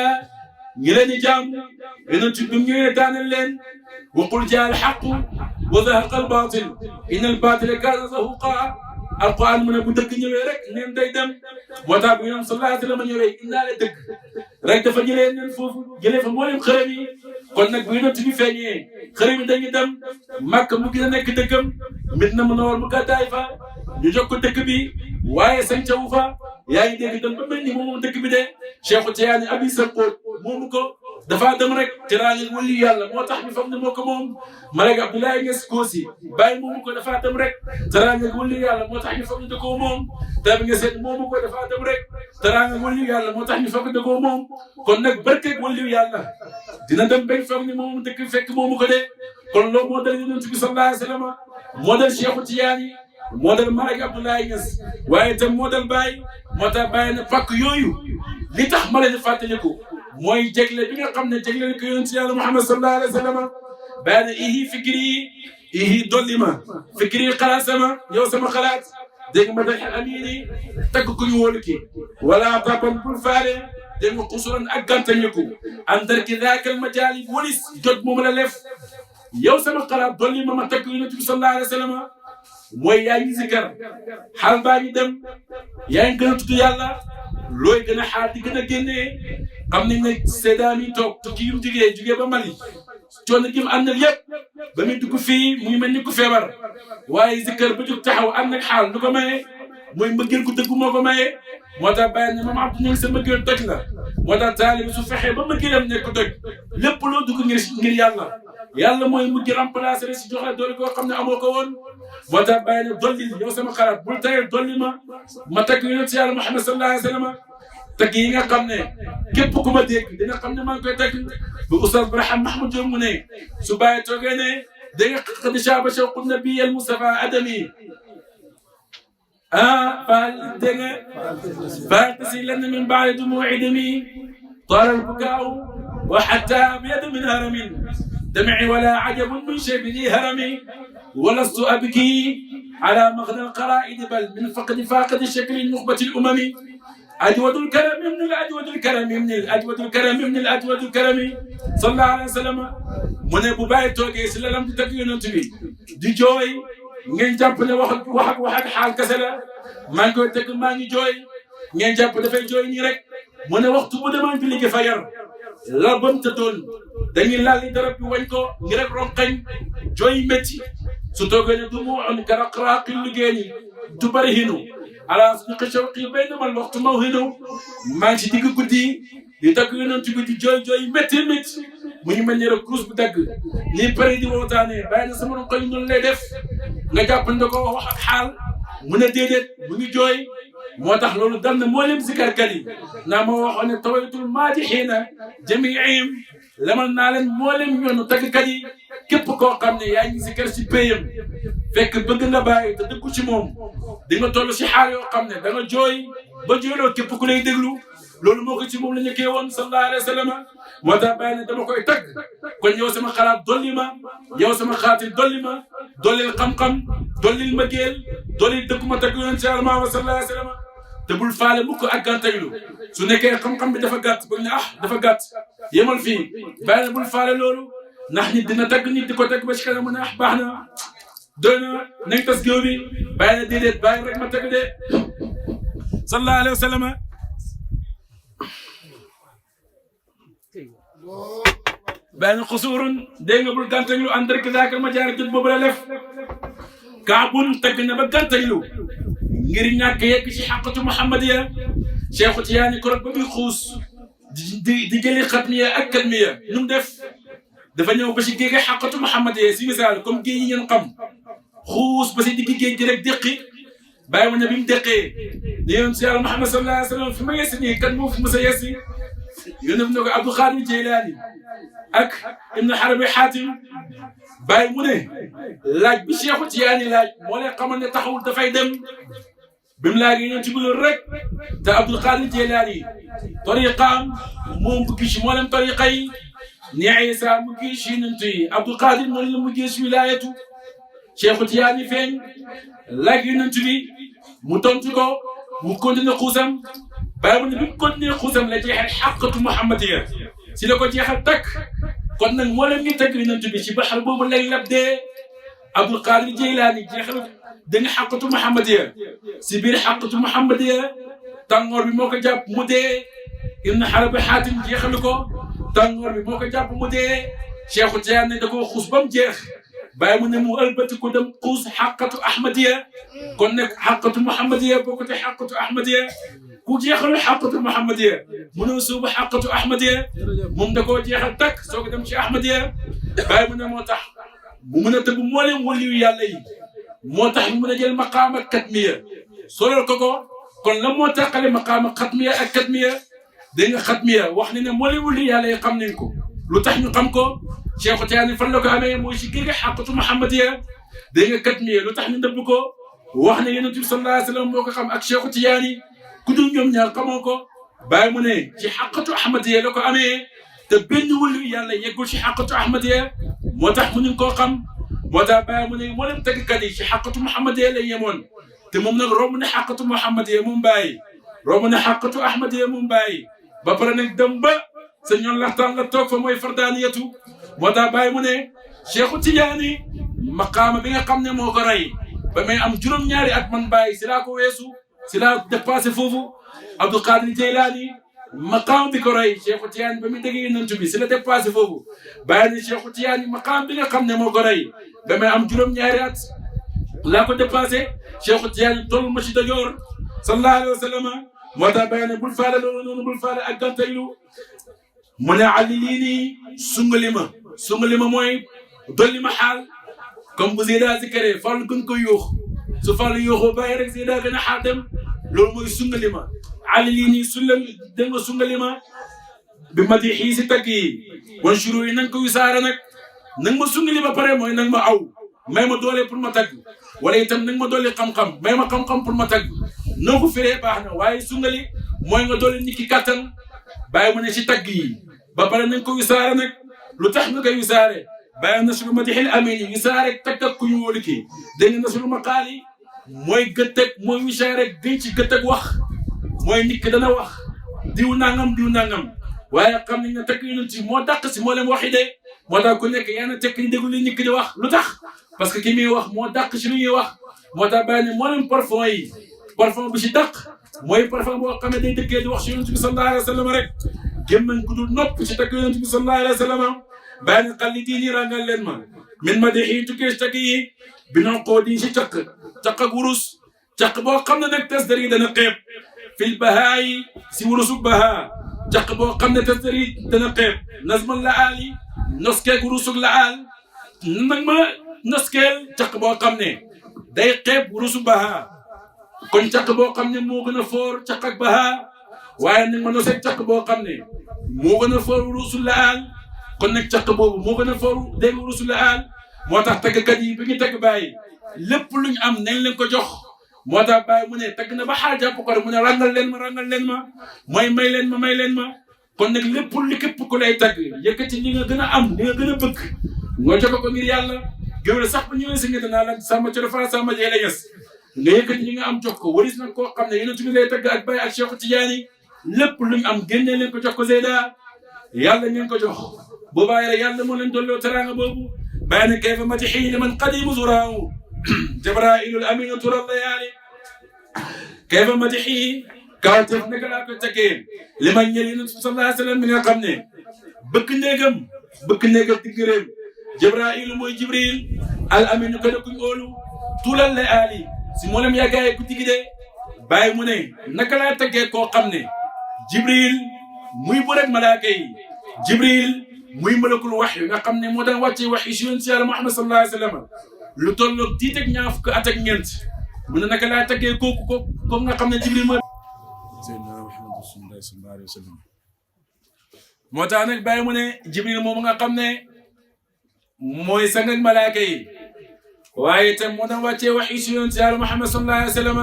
ñi leen di jaam yonent bi mu ñëwee daanal leen waqul jaa al xaqu wa zahaqa al-baatil inna al-baatila kaana zahuuqa alquran mu ne bu dëgg ñëwee rek neen day dem moo tax bu Yonent sallallahu alayhi wa sallam ñëwee indaale dëgg rek dafa jëlee neen foofu jëlee fa mboolem xërëm yi kon nag bu Yonent bi feeñee xërëm yi dañuy dem Makka mu gën a nekk dëkkam Madina Munawwara mu gàddaay fa ñu jox ko dëkk bi waaye sañ cawu fa yaa ngi dégg dem ba mel ni moom dëkk bi de Cheikhu Tijaani Abi Sarkoot moomu ko dafa dem rek teraangal wali yàlla moo tax ñu foog ne moo ko moom Malek Abdoulaye Niass Kossy bàyyi moomu ko dafa dem rek teraangal wali yàlla moo tax ñu foog ne da koo moom Taïba Niassène moomu ko dafa dem rek teraangal wali yàlla moo tax ñu foog ne da koo moom kon nag barkeeg wali yàlla dina dem bañ foog ne moom dëkk fekk moomu ko de kon loolu moo dal Yonent bi sallallahu alayhi wa sallam moo dal Cheikhu Tijaani moo dal Malek Abdoulaye Niass waaye itam moo dal Baye moo tax Baye ne pàkk yooyu li tax ma leen fàttaliku mooy jégle bi nga xam ne jégle ko Yonent Yàlla Muhammad sallallahu alayhi wa sallam Baye ne ihi fikri ihi dolli ma fikri xalaat sama yow sama xalaat dégg ma dax amini tagg ku ñu wóolu ki wala taban bul faale dégg nga xusuran ak gàntañeku andar ki daakal majaali walis jot moom la lef yow sama xalaat dolli ma tagg Yonent bi sallallahu alayhi wa sallam mooy yaa ngi zikar xaal baa ngi dem yaa ngi gën a tudd yàlla looy gën a xaar di gën a génnee xam nañ ne Seydaan yi toog tukki yu mu jugee ba Mali coono gi mu àndal yëpp ba muy dugg fii mu ngi mel ni ku feebar waaye zikar ba jóg taxaw ànd ak xaal lu ko maye mooy mbëggeel gu dëggu moo ko maye moo tax bàyyi ne Maam Abdou ñu ngi sa mbëggeel toj la moo tax taalibi su fexee ba mbëggeelam nekk toj lépp loo dugg ngir yàlla mooy mujj remplacer si jox la doole koo xam ne amoo ko woon moo tax bàyyi ne dolli yow sama xalaat bul tayal dolli ma tagg Yonent Yàlla Muhammad sallallahu alayhi wa sallam tagg yi nga xam ne képp ku ma dégg dina xam ne maa ngi koy tagg bu Oustaz Barham Mahmoud Diop mu ne su bàyyi toogee ne da nga qad shaaba shawqu nabi al Mustafa adami fa dégg nga faatasi lan min baadi dumu'i dami طال البكاء وحتى أبيض من هرم دمعي ولا عجب من شبه هرمي ولست أبكي على مغنى القرائد بل من فاقد شكل نخبة الأمم أجود الكرم من الأجود الكرم من الأجود الكرم من الأجود الكرم صلى الله عليه وسلم من أبو باي توقي سلام تتكلم تبي دي جوي ngeen jàpp ne wax xaal kese la maa ngi koy teg maa ngi jooy ngeen jàpp dafay jooy nii rek mu ne waxtu bu demaan bi liggéey fa yar la bam tëddoon dañuy laal li darab bi wañ ko ngi rek ronqañ jooy métti su toogee ne du mu on karaqraaqi liggéey ni du bëri hinu ala suñu xëcawqi bay na man waxtu maw hinu maa ngi ci digg guddi di tagg Yonent bi di jooy métti mu ngi mel ni rek kurus bu dagg lii pare di wootaanee bàyyi na sama ronqañ noonu lay def nga jàpp ne ko wax ak xaal mu ne déedéet mu ngi jooy moo tax loolu dal na mboolem zikarkat yi naa ma waxoon ne tawaytul maadixiina jamiihim lemal naa leen mboolem ñoonu taggkat yi képp koo xam ne yaa ngi zikar si péyam fekk bëgg nga bàyyi te dëggu ci moom di nga toll si xaal yoo xam ne da nga jooy ba jooyloo képp ku lay déglu loolu moo ko ci moom la ñu kee woon sallallahu alayhi wa sallam moo tax bàyyi ne dama koy tagg kon yow sama xalaat dolli ma yow sama xalaat dolli ma dollil xam-xam dollil mbëggeel dollil dëggu ma tagg Yonent Yàlla Muhammad sallallahu alayhi wa sallam te bul faale mukk ak gàntaylu su nekkee xam-xam bi dafa gàtt bëgg ne dafa gàtt yemal fii bàyyi ne bul faale loolu ndax nit dina tagg nit di ko tagg ba ci kanam mu ne baax na doy na nañ tas géew bi bàyyi ne déedéet bàyyi rek ma tagg de sallallahu alayhi wa sallam bàyyi ne xusuurun dégg nga bul gàntaylu ànd rek daakal ma jaar jot boobu la def kaabun tagg na ba gàntaylu ngir ñàkk yegg ci xaqatu Muhammadiya Cheikhu Tijaani ko rek ba muy xuus di jëli xatmiya ak katmiya nu mu def dafa ñëw ba si géej xaqatu Muhammadiya si misaal comme géej yi ngeen xam xuus ba si digg géej gi rek déqi bàyyi ma ne bi mu déqee ne Yonent Yàlla Muhammad sallallahu alayhi wa sallam fi ma yegsi nii kan moo fi mos a yegsi yónnee ne ko Abdul Xaadir Jeylaani ak Ibn Arabi Xaatim bàyyi mu ne laaj bi Cheikhu Tijaani laaj moo leen xamal ne taxawul dafay dem bi mu laajee ñoom ci biir rek te Abdul Xaadir Jeylaani tariqaam moom bu gis moo leen tariqa yi ne Isa mu gis yonent yi Abdul Xaadir noonu la mu gis wilaayatu Cheikhu Tijaani feeñ laaj yonent bi mu tontu ko mu continué xuusam bàyyi mu ne bi mu continué xuusam la jeexal xaqatu Muhammadiya si la ko jeexal takk kon nag moo leen ngi teg yonent bi ci baxar boobu lay lab dee Abdul Qadir Jeylaani jeexal da nga xaqatu Muhammadiya si biir xaqatu Muhammadiya tàngoor bi moo ko jàpp mu dee Ibn Arabi Xaatim jeexal ko tàngoor bi moo ko jàpp mu dee Cheikhu Tijaan ne da koo xuus ba mu jeex bàyyi mu ne mu ëlbati ko dem xuus xaqatu Ahmadiya kon nag xaqatu Muhammadiya bokkute xaqatu Ahmadiya ku jeexalu xaqatu Muhammadiya mënoo suubu xaqatu Ahmadiya moom da koo jeexal takk soo ko dem ci Ahmadiya bàyyi mu ne moo tax mu mën a tëbb mboolem waliyu yàlla yi moo tax mu mën a jël maqaama katmiya solal ko kon la moo taxale maqaama xatmiya ak katmiya dégg nga xatmiya wax ne ne mboolem waliyu yàlla yi xam nañ ko lu tax ñu xam ko Cheikhu Tijaan fan la ko amee mooy si kii nga xaqatu Muhammadiya dégg nga katmiya lu tax ñu nëbb ko wax ne Yonent bi sallallahu alayhi wa sallam moo ko xam ak Cheikhu Tijaan yi ku dul ñoom ñaar xamoo ko bàyyi mu ne ci xaqatu Ahmadiya la ko amee te benn waliyu yàlla yeggul ci xaqatu Ahmadiya moo tax mënuñ koo xam moo tax bàyyi mu ne moo leen tëggkat yi ci xaqatu Muhammadiya lay yemoon te moom nag romb na xaqatu Muhammadiya moom bàyyi romb na xaqatu Ahmadiya moom bàyyi ba pare nag dem ba sa ñoon laxtaan la toog fa mooy fardaaniyatu moo tax bàyyi mu ne Cheikhu Tijaani maqaama bi nga xam ne moo ko rey ba may am juróom-ñaari at man bàyyi si laa ko weesu si laa dépassé foofu Abdul Qadir Jeylaani maqaam bi ko rey Cheikhu Tijaani ba muy déggee Yonent bi si la dépassé foofu bàyyi ne Cheikhu Tijaani maqaam bi nga xam ne moo ko rey ba may am juróom-ñaari at laa ko dépassé Cheikhu Tijaani toll ma ci dajoor sallallahu alayhi wa sallam moo tax bàyyi ne bul faale loolu noonu bul faale ak gàntaylu mu ne ali lii nii sungali ma mooy dolli ma xaal comme bu Zeyda zikaree Fallou gën ko yuux su Fallou yuuxoo bàyyi rek Zeyda gën a xaal dem loolu mooy sungali ma ali lii nii dégg nga sungali ma bi ma di xii si tagg yi wan shuru yi na nga ko wisaare nag nang ma sungali ba pare mooy nang ma aw may ma doole pour ma tagg wala itam nang ma doole xam-xam may ma xam-xam pour ma tagg noo ko firee baax na waaye sungali mooy nga doole nit ki kattan bàyyi mu ne ci tagg yi ba pare nañ ko wisaare nag lu tax nga koy wisaare bàyyi nasru madihil amin yi wisaare tagg ak ku ñu wóolu kii dégg nga nasru maqaali mooy gëttëg mooy wisaare gën ci gëttëg wax mooy nit ki dana wax diw nangam waaye xam nañ ne tagg yonent moo dàq si moo leen waxi de moo tax ku nekk yaa na tekk ni déglu li nit ki di wax lu tax parce que ki muy wax moo dàq si lu ñuy wax moo tax bàyyi ne moo leen parfum bi si dàq mooy parfum boo xam ne day dëkkee di wax si Yonent bi sallallahu alayhi wa sallam rek gémmañ ku dul nopp si tagg Yonent bi sallallahu alayhi wa sallam bàyyi ne xal li diini rangal leen ma min ma di tukkee si tagg yi bi non koo di si caq ak wurus caq boo xam ne nag tasdar yi dana xeeb fil bahaay si wurusu bahaa caq boo xam ne tasdar yi dana xeeb nasman la aali noskeeg wurusug la aal nag ma noskeel caq boo xam ne day xeeb wurusu bahaa kon caq boo xam ne moo gën a foor caq ak bahaa waaye nag ma noseeg caq boo xam ne moo gën a foor wurusu la aal kon nag caq boobu moo gën a foor dégg wurusu la aal moo tax taggkat yi bi ñu tagg bàyyi lépp luñ am nañ leen ko jox moo tax bàyyi mu ne tagg na ba xaal jàpp ko mu ne rangal leen ma mooy may leen ma kon nag lépp li képp ku lay tagg yëkkati li nga gën a am li nga gën a bëgg nga jox ko ngir yàlla géwél sax ba ñëwee si nga danaa la sàmma coro fa sàmma jeele yes nga yëkkati li nga am jox ko waris nag koo xam ne Yonent bi lay tagg ak Baye ak Cheikh Tidiane lépp luñ am génnee leen ko jox ko Zeyda yàlla ngeen ko jox boobaa yàlla moo leen dolloo teraanga boobu bàyyi na kayfa matihi liman qadimu zuraahu jabrailul aminu tural layaali kayfa matihi kawteef naka laa ko taggee liman ñeel Yonent bi sallallahu alayhi wa sallam mi nga xam ne bëkk néegam diggaréem jabrailu mooy jibril al aminu kada kuñ óolu tuulal layaali si moo lam yàggaaye ku digi de bàyyi mu ne naka laa taggee koo xam ne jibril muy bu rek malaaka yi jibril muy malakul wax yu nga xam ne moo daan wàccee wax yi si Yonent Yàlla Muhammad sallallahu alayhi wa sallam lu tolloog diit ak ñaar fukk at ak ñeent mu ne naka laa taggee kooku nga xam ne jibril mooy Seydina Muhammad sallallahu alayhi wa sallam moo tax nag bàyyi mu ne jibril moom nga xam ne mooy sang ak malaaka yi waaye itam moo daan wàccee wax yi si Yonent Yàlla Muhammad sallallahu alayhi wa sallam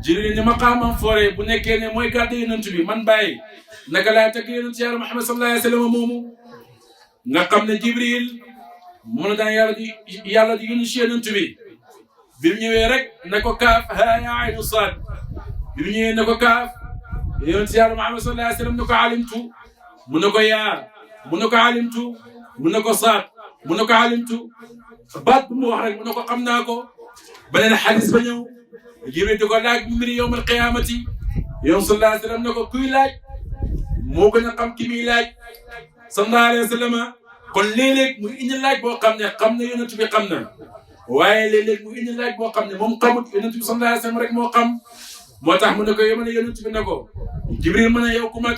jibril ni maqaamam foore bu nekkee ne mooy gàdde Yonent bi man bàyyi naka laa tagg Yonent Yàlla Muhammad sallallahu alayhi wa sallam moomu nga xam ne jibril mu ne daan yàlla di yónni si Yonent bi bi mu ñëwee rek na ko kaaf haa yaa aynu saad bi mu ñëwee na ko kaaf Yonent Yàlla Muhammad sallallahu alayhi wa sallam ne ko alimtu mu ne ko yaa mu ne ko alimtu mu ne ko saad mu ne ko alimtu baat bu mu wax rek mu ne ko xam naa ko beneen xadis ba ñëw Jibril di ko laaj mbiri yawmal qiyaamati yow sallallahu alayhi wa sallam ne ko kuy laaj moo gën a xam ki muy laaj sallallahu alayhi wa sallam kon léeg-léeg mu indi laaj boo xam ne xam na yonent bi xam na waaye léeg-léeg mu indi laaj boo xam ne moom xamut yonent bi sallallahu alayhi wa sallam rek moo xam moo tax mu ne ko yow ma ne yonent bi ne ko Jibril mu ne yow ku mag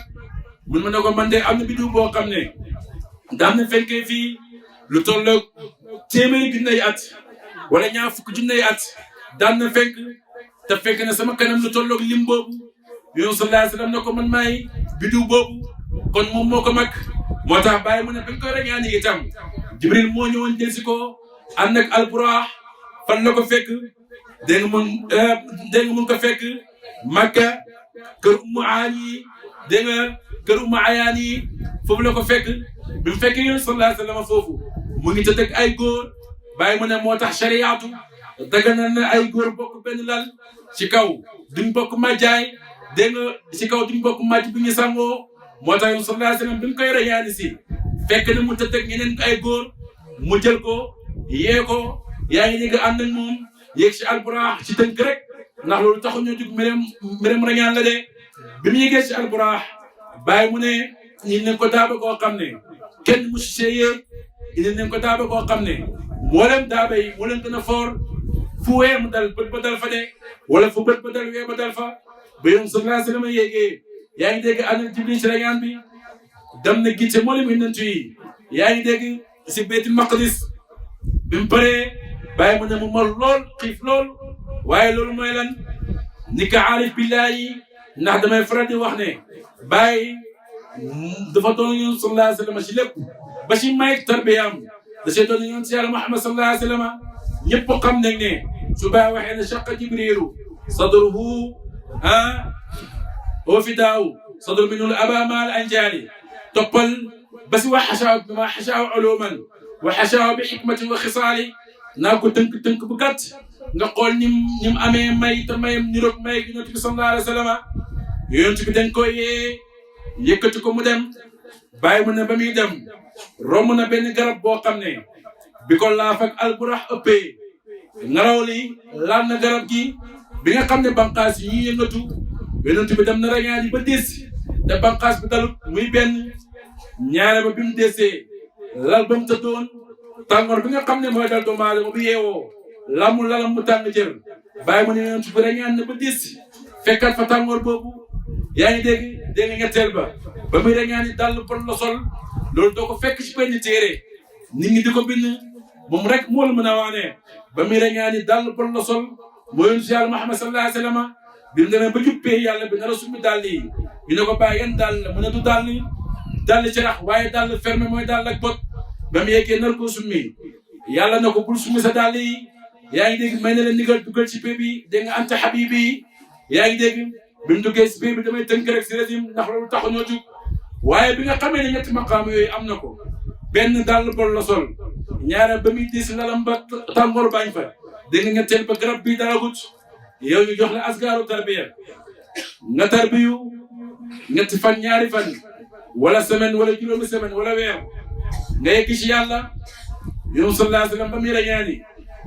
mun ma ne ko man de am na biddiw boo xam ne daan na fekkee fii lu tolloog téeméeri junney at wala ñaar fukki junney at daan na fekk te fekk na sama kanam lu tolloog lim boobu yow sallallahu alayhi wa sallam ne ko man maay biddiw boobu kon moom moo ko mag moo tax bàyyi mu ne bañ koy reñaani itam Jibril moo ñëwoon jël si ko ànd ak alburaax fan la ko fekk dégg nga mun ko fekk Makka kër Ummu Aani dégg nga kër Ummu Ayaani foofu la ko fekk bi mu fekk yoon sallallahu alayhi wa sallam foofu mu ngi tëdd ak ay góor bàyyi mu ne moo tax shariatu daganal na ay góor bokk benn lal ci kaw duñ bokk majjaay dégg nga ci kaw duñ bokk majj bi ñu sangoo moo tax yoon sallallahu alayhi wa sallam bi mu koy reñaani si fekk na mu tëdd ak ñeneen ay góor mu jël ko yee ko yaa ngi dégg ànd ak moom yéeg ci alburaax ci tënk rek ndax loolu taxu ñoo jug mbiram reñaan la de bi mu yéegee ci alburaax bàyyi mu ne indi nañ ko daaba koo xam ne kenn mu si see yéeg indi nañ ko daaba koo xam ne mboolem daaba yi moo leen gën a foor fu wee mu dal bët ba dal fa de wala fu bët ba dal wee ba dal fa ba yoon sallallahu alayhi wa sallam yéegee yaa ngi dégg ànd ak Jibril ci reñaan bi dem na gicce moo leen yonent yi yaa ngi dégg si Baytul Maqdis bi mu paree bàyyi mu ne mu mar lool xiif lool waaye loolu mooy lan ni ka aarif billahi ndax damay faral di wax ne bàyyi dafa doon yoon sallallahu alayhi wa sallam si lépp ba si may tarbiyaam da see doon yoon si yàlla Muhammad sallallahu alayhi wa sallam ñëpp xam nañ ne su bàyyi waxee ne shaqa Jibrilu sadruhu wa fidaaw sadru minul aba maal anjaali toppal ba si wax xasaaw bi ma xasaaw uluman wa xasaaw bi xikmati wa xisaali naa ko tënk bu gàtt nga xool ni mu amee may te mayam niroog may gi yonent bi sallallahu alayhi wa sallam yonent bi dañ koy yëkkati ko mu dem bàyyi mu ne ba muy dem romb na benn garab boo xam ne bi ko laaf ak alburax ëppee ngelaw li laal na garab gi bi nga xam ne banqaas yi ñuy yëngatu yonent bi dem na rañaan yi ba des te banqaas bi dalut muy benn ñaare ba bi mu desee lal ba mu tëddoon tàngoor bi nga xam ne mooy dal doomu aadama bu yeewoo lalam mu tàng jër bàyyi mu ne yonent bi rañaan na ba des fekkat fa tàngoor boobu yaa ngi dégg nga ñetteel ba muy rañaan yi dàll pon la sol loolu doo ko fekk ci benn téere nit ñi di ko bind moom rek moo la mën a waane ba muy rañaan yi dàll pon la sol moo yoon si yàlla Muhammad sallallahu alayhi wa sallam bi mu demee ba jubbee yàlla bi nar a summi dàll yi ñu ne ko bàyyi yan dàll la mu ne du dàll ci rax waaye dàll fermé mooy dàll ak bot ba mu yeggee nar koo summi yàlla na ko bul summi sa dàll yi yaa ngi dégg may na la ndigal dugal ci pay bi dégg nga anta habibi yaa ngi dégg bi mu duggee si pay bi damay tënk rek si régime ndax loolu taxu ñoo jug waaye bi nga xamee ne ñetti maqaam yooyu am na ko benn dàll bol la sol ñaareel ba muy diis lalam ba tàngoor bañ fa dégg nga ñetteel ba garab bii daragut yow ñu jox la asgaaru tarbiya nga tarbiyu ñetti fan ñaari fan wala semaine wala juróomi semaine wala weer nga yegg ci yàlla yoon sallallahu alayhi wa sallam ba muy rañaani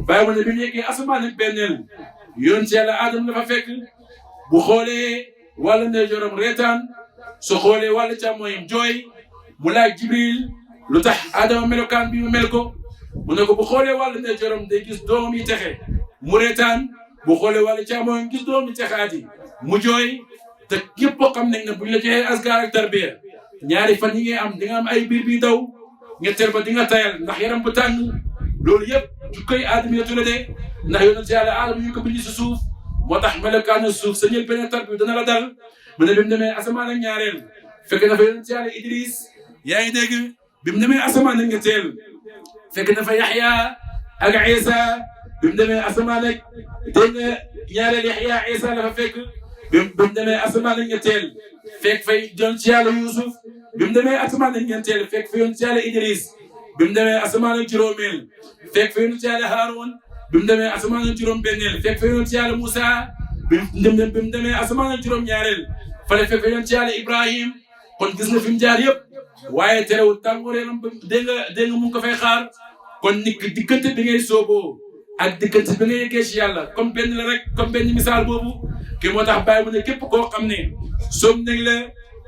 bàyyi mu ne bi mu yeggee asamaan ak benneel yoon ci yàlla Adama dafa fekk bu xoolee wàllu ndeyjooram reetaan su xoolee wàllu càmmooyam jooy mu laaj Jibril lu tax Adama melokaan bi mu mel ko mu ne ko bu xoolee wàllu ndeyjooram day gis doomam yi texe mu reetaan bu xoolee wàllu càmmooyam gis doomam yi texaati mu jooy te képp xam nañ ne buñ la joxee asgaar ak tarbiya ñaari fan yi ngay am di nga am ay biir bi daw ñetteel ba di nga tayal ndax yaram bu tàng loolu yëpp jukkoy aadama yëtu la de ndax yonent yàlla aadama ñu ko bind si suuf moo tax melokaanu suuf sa ñël benn tarbiya dana la dal mu ne bi mu demee asamaan ak ñaareel fekk na fa yonent yàlla Idris yaa ngi dégg bi mu demee asamaan ak ñetteel fekk na fa Yaxya ak Isa bi mu demee asamaan ak dégg nga ñaareel Yaxya Isa la fa fekk bi mu demee asamaan ak ñetteel fekk fay jon ci yàlla Yuusuf bi mu demee asamaan ak ñeenteel fekk fa yonent yàlla Idris bi mu demee asamaan ak juróomeel fekk fa yonent yàlla Haaroon bi mu demee asamaan ak juróom benneel fekk fa yonent yàlla Moussa bi mu demee asamaan ak juróom ñaareel fale fekk fa yonent yàlla Ibrahim kon gis nga fi mu jaar yëpp waaye terewul tàngoor yaram ba dégg nga mu ngi ko fay xaar kon nit ki diggante bi ngay sooboo ak diggante bi nga yeggee ci yàlla comme benn la rek comme benn misaal boobu ki moo tax bàyyi mu ne képp koo xam ne soom nañ la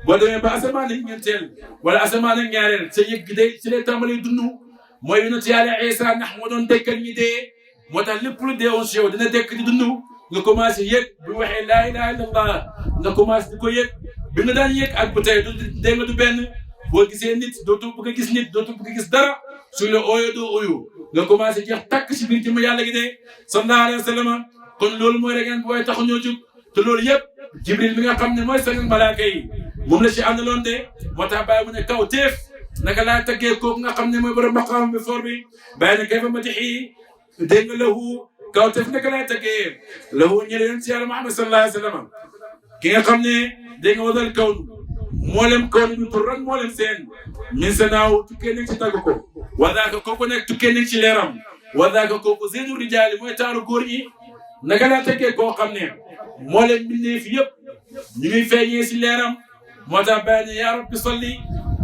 boo demee ba asamaan ak ñeenteel wala asamaan ak ñaareel sa yëg gi day ci lay tàmbalee dund mooy yonent yàlla Isa ndax moo doon dekkal ñi dee moo tax lépp lu dee woon si yow dina dekk di dund nga commencé yëg bu waxee laa ilaha illallah nga commencé di ko yëg bi nga daan yëg ak bu tey du dégg nga du benn boo gisee nit dootu bëgg a gis nit dootu bëgg a gis dara su la ooyo doo ooyu nga commencé jeex takk ci biir jëmm yàlla gi de sallallahu alayhi wa sallam kon loolu mooy rek ngeen booy taxu ñoo jug te loolu yëpp jibril bi nga xam ne mooy sagal malaaka yi moom la ci àndaloon de moo tax bàyyi mu ne kaw teef naka laa taggee kooku nga xam ne mooy borom maqaam bi for bi bàyyi ne kayfa madixi dégg nga lahu kaw teef naka laa taggee lahu ñële yoon ci yàlla Muhammad sallallahu alayhi wa sallam ki nga xam ne dégg nga wadal kawn mboolem kaw bi turan mboolem seen min sa naaw tukkee nañ ci tagg ko wadaaka kooku nekk tukkee nañ ci leeram wadaaka kooku zeynu rijaali mooy taaru góor ñi naka laa taggee koo xam ne mboolem mbindeef yëpp ñu ngi feeñee si leeram moo tax bàyyi ne yaa rabbi salli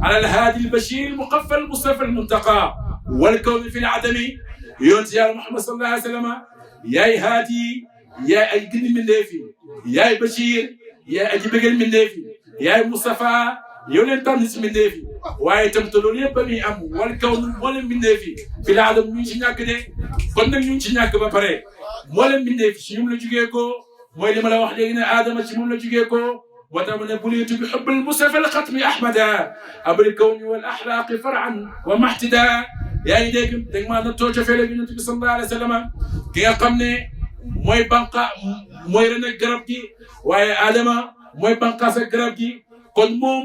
ala alhaadi albashir almuqaffa almustafa almuntaqa walkawni fi aladami yoon si yàlla Muhammad sallallahu alayhi wa sallam yaay haadi yaay ay gindi mbindeef yi yaay bashir yaay aji bëggal mbindeef yi yaay Moustapha yow leen tànn si mbindeef yi waaye itam te loolu yëpp ba muy am wala kaw nu mboolem mbindeef yi fi la adam ñu ngi ci ñàkk de kon nag ñu ngi ci ñàkk ba pare mboolem mbindeef yi si ñoom la jugee ko mooy li ma la wax léegi ne Adama ci moom la jugee ko moo tax mu ne bulitu bi xubbal Mustafa al xatmi ahmada abri kawni wal axlaaqi faran wa mahtida yaa ngi dégg dégg maa na too cofeele bi Yonent bi sallallahu alayhi wa sallam ki nga xam ne mooy banqa mooy ren ak garab gi waaye Adama mooy banqaas ak garab gi kon moom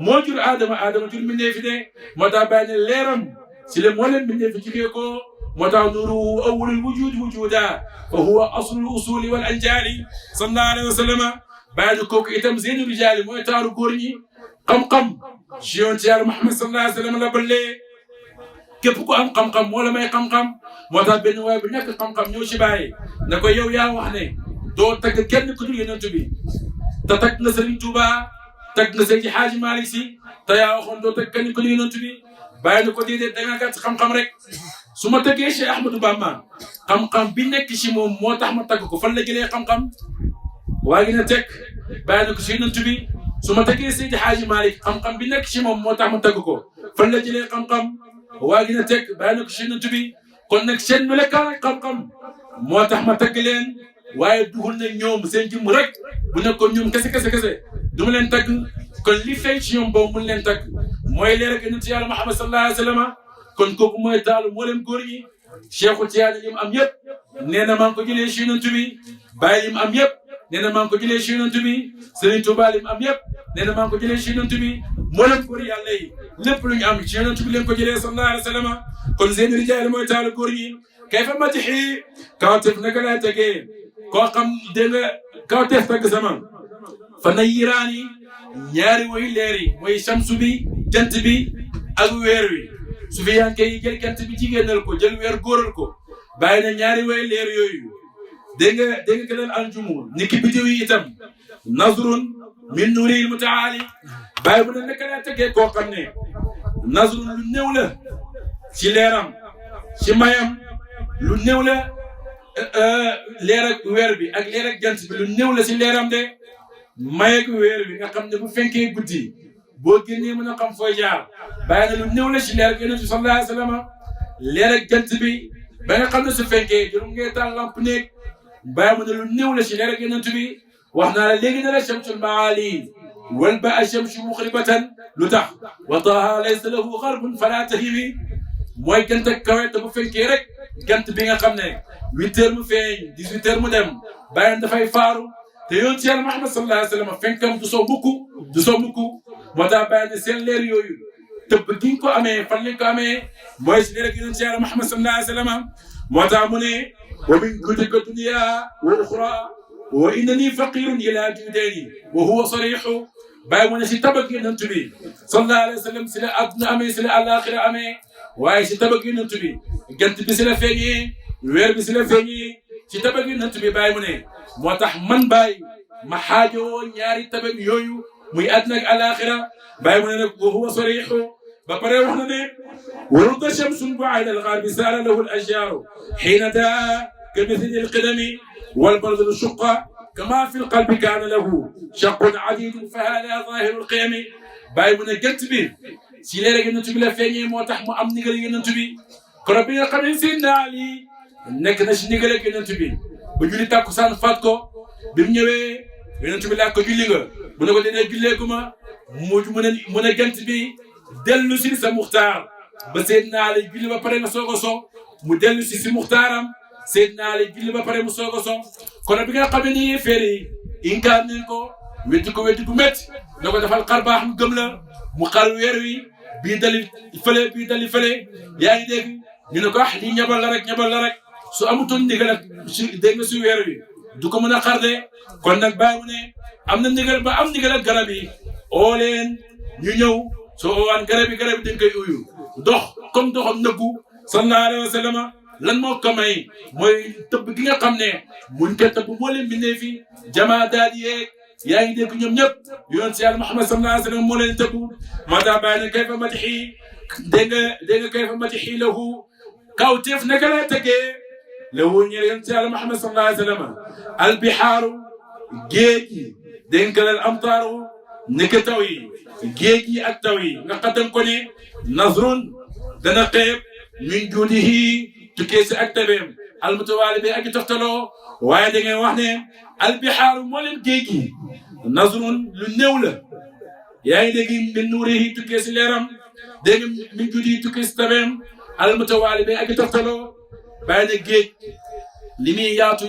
moo jur Adama jur mbindeef fi de moo tax bàyyi ne leeram si le moo leen mbindeef fi jugee ko moo tax nuuru awwalul wujudi wujuda fa huwa aslul usuli wal anjaali sallallahu alayhi wa sallam bàyyi ne kooku itam zeynu rijaali mooy taaru góor ñi xam-xam si yoon ci yàlla Muhammad sallallahu alayhi wa sallam la ballee képp ku am xam-xam moo la may xam-xam moo tax benn waay bu nekk xam-xam ñëw ci bàyyi ne ko yow yaa wax ne doo tagg kenn ku dul Yonent bi te tagg nga Serigne Touba tagg nga Seydi Hadji Malick Sy te yaa waxoon doo tagg kenn ku dul Yonent bi bàyyi na ko déedéet da nga gàtt xam-xam rek su ma tëggee Cheikh Ahmadou Bamba xam-xam bi nekk ci moom moo tax ma tagg ko fan la jëlee xam-xam waa gi na teg bàyyi na ko ci Yonent bi su ma tëggee Seydi Hadji Malick xam-xam bi nekk ci moom moo tax ma tagg ko fan la jëlee xam-xam waa gi na teg bàyyi na ko ci Yonent bi kon nag seen melokaan ak xam-xam moo tax ma tagg leen waaye dugul na ñoom seen jëmm rek bu nekkoon ñoom kese du ma leen tagg kon li feeñ ci ñoom boobu mun leen tagg mooy leer ak Yonent yàlla Muhammad sallallahu alayhi wa sallam kon kooku mooy taalu moo leen góor ñi Cheikhu Tiyaani li mu am yëpp nee na maa ngi ko jëlee ci Yonent bi Baay li mu am yëpp nee na maa ngi ko jëlee ci Yonent bi Serigne Touba li mu am yëpp nee na maa ngi ko jëlee ci Yonent bi moo leen góor yàlla yi lépp lu ñu am ci Yonent bi leen ko jëlee sallallahu alayhi wa sallam kon zeynu rijaali mooy taalu góor ñi kayfa madixi kawteef naka laa tegee koo xam dégg nga kawteef tagg sama fa na yiraani ñaari woy leer yi mooy samsu bi jant bi ak weer wi su fi yaa ngi jël jant bi jigéenal ko jël weer góoral ko bàyyi na ñaari woy leer yooyu dégg nga keneen aljumu ni ki bidiw yi itam nazrun min nuuril mutaali bàyyi bu ne naka laa tegee koo xam ne nazrun lu néew la ci leeram ci mayam lu néew la leer ak weer bi ak leer ak jant bi lu néew la ci leeram de may ak weer bi nga xam ne bu fenkee guddi boo génnee mën a xam fooy jaar bàyyi na lu néew la ci leer ak Yonent bi sallallahu alayhi wa sallam leer ak jant bi ba nga xam ne su fenkee juróom ngay taal lamp néeg bàyyi mu ne lu néew la ci leer ak Yonent bi wax naa la léegi ne la shamsul maali wal ba shamsu muxribatan lu tax wa taha laysa lahu xarbun fala tahimi mooy gant ak kawe te bu fekkee rek gant bi nga xam ne 8 heures mu feeñ 18 heures mu dem bàyyi dafay faaru te yoon ci yàlla Muhammad sallallahu alayhi wa sallam fenkam du soo mukk moo tax bàyyi ne seen leer yooyu tëbb gi nga ko amee fan lañ ko amee mooy si leer ak yoon ci yàlla Muhammad sallallahu alayhi wa sallam moo tax mu ne wa min kutika dunya wa uxra wa innani faqirun ila judani wa huwa sarixu bàyyi mu ne si tabak Yonent bi sallallahu alayhi wa sallam si la adduna amee si la àllaaxira amee waaye si tabak Yonent bi jant bi si la feeñee weer bi si la feeñee si tabak Yonent bi bàyyi mu ne moo tax man bàyyi ma xaajoo ñaari tabak yooyu muy àddina ak alaaxira bàyyi mu ne nag wa huwa sariixu ba pare wax na ne wa rudda shamsun bu'ayda al-gharbi saara lahu al-ashjaaru hiina daa ka mithli al-qidami wal baladu shuqqa kama fi al-qalbi kaana lahu shaqqun adiidun fa haadaa zaahiru al-qiyami bàyyi mu ne gént bi si léeg-léeg yonent bi la feeñee moo tax mu am ndigal yonent bi kon bi nga xam ne Seydina Ali nekk na si ndigal ak yonent bi ba julli tàkkusaan faat ko bi mu ñëwee yonent bi laaj ko julli nga mu ne ko dina julleeku ma mu ne gént bi dellu si sa muxtaar ba Seydina Ali julli ba pare nga soog a so mu dellu si muxtaaram Seydina Ali julli ba pare mu soog a so kon bi nga xam ne nii feer yi inkaar nañ ko weddi gu métti na ko defal xar baax mu gëm la mu xar weer wi bii dali fële yaa ngi dégg ñu ne ko lii ñabal la rek su amutoon ndigal ak dégg nga si weer wi du ko mën a xarde kon nag bàyyi mu ne am na ndigal ba am ndigal ak garab yi oo leen ñu ñëw soo oowaan garab yi dañ koy uyu dox comme doxam nëggu sallallahu alayhi wa sallam lan moo ko may mooy tëbb gi nga xam ne muñ ko tëbb moo leen bindee fi jamaa daal yeeg yaa ngi dégg ñoom ñëpp yoon si yàlla Muhammad sallallahu alayhi wa sallam moo leen tëbb maa daa bàyyi ne kayfa madhi dégg nga kayfa madhi lahu kawteef naka la tëggee lahu ñeel yoon si yàlla Muhammad sallallahu alayhi wa sallam albihaaru géej yi dégg nga leen amtaaru nekk taw yi géej yi ak taw yi nga xaddam ko ne nazrun dana xeeb min juudihi tukkee si ak tabeem almutawaali bi ak toftaloo waaye da ngay wax ne albihaaru moo leen géej gi nazrun lu néew la yaa ngi dégg min nuurihi tukkee si leeram dégg nga min juudihi tukkee si tabeem almutawaali bi ak toftaloo bàyyi ne géej li muy yaatu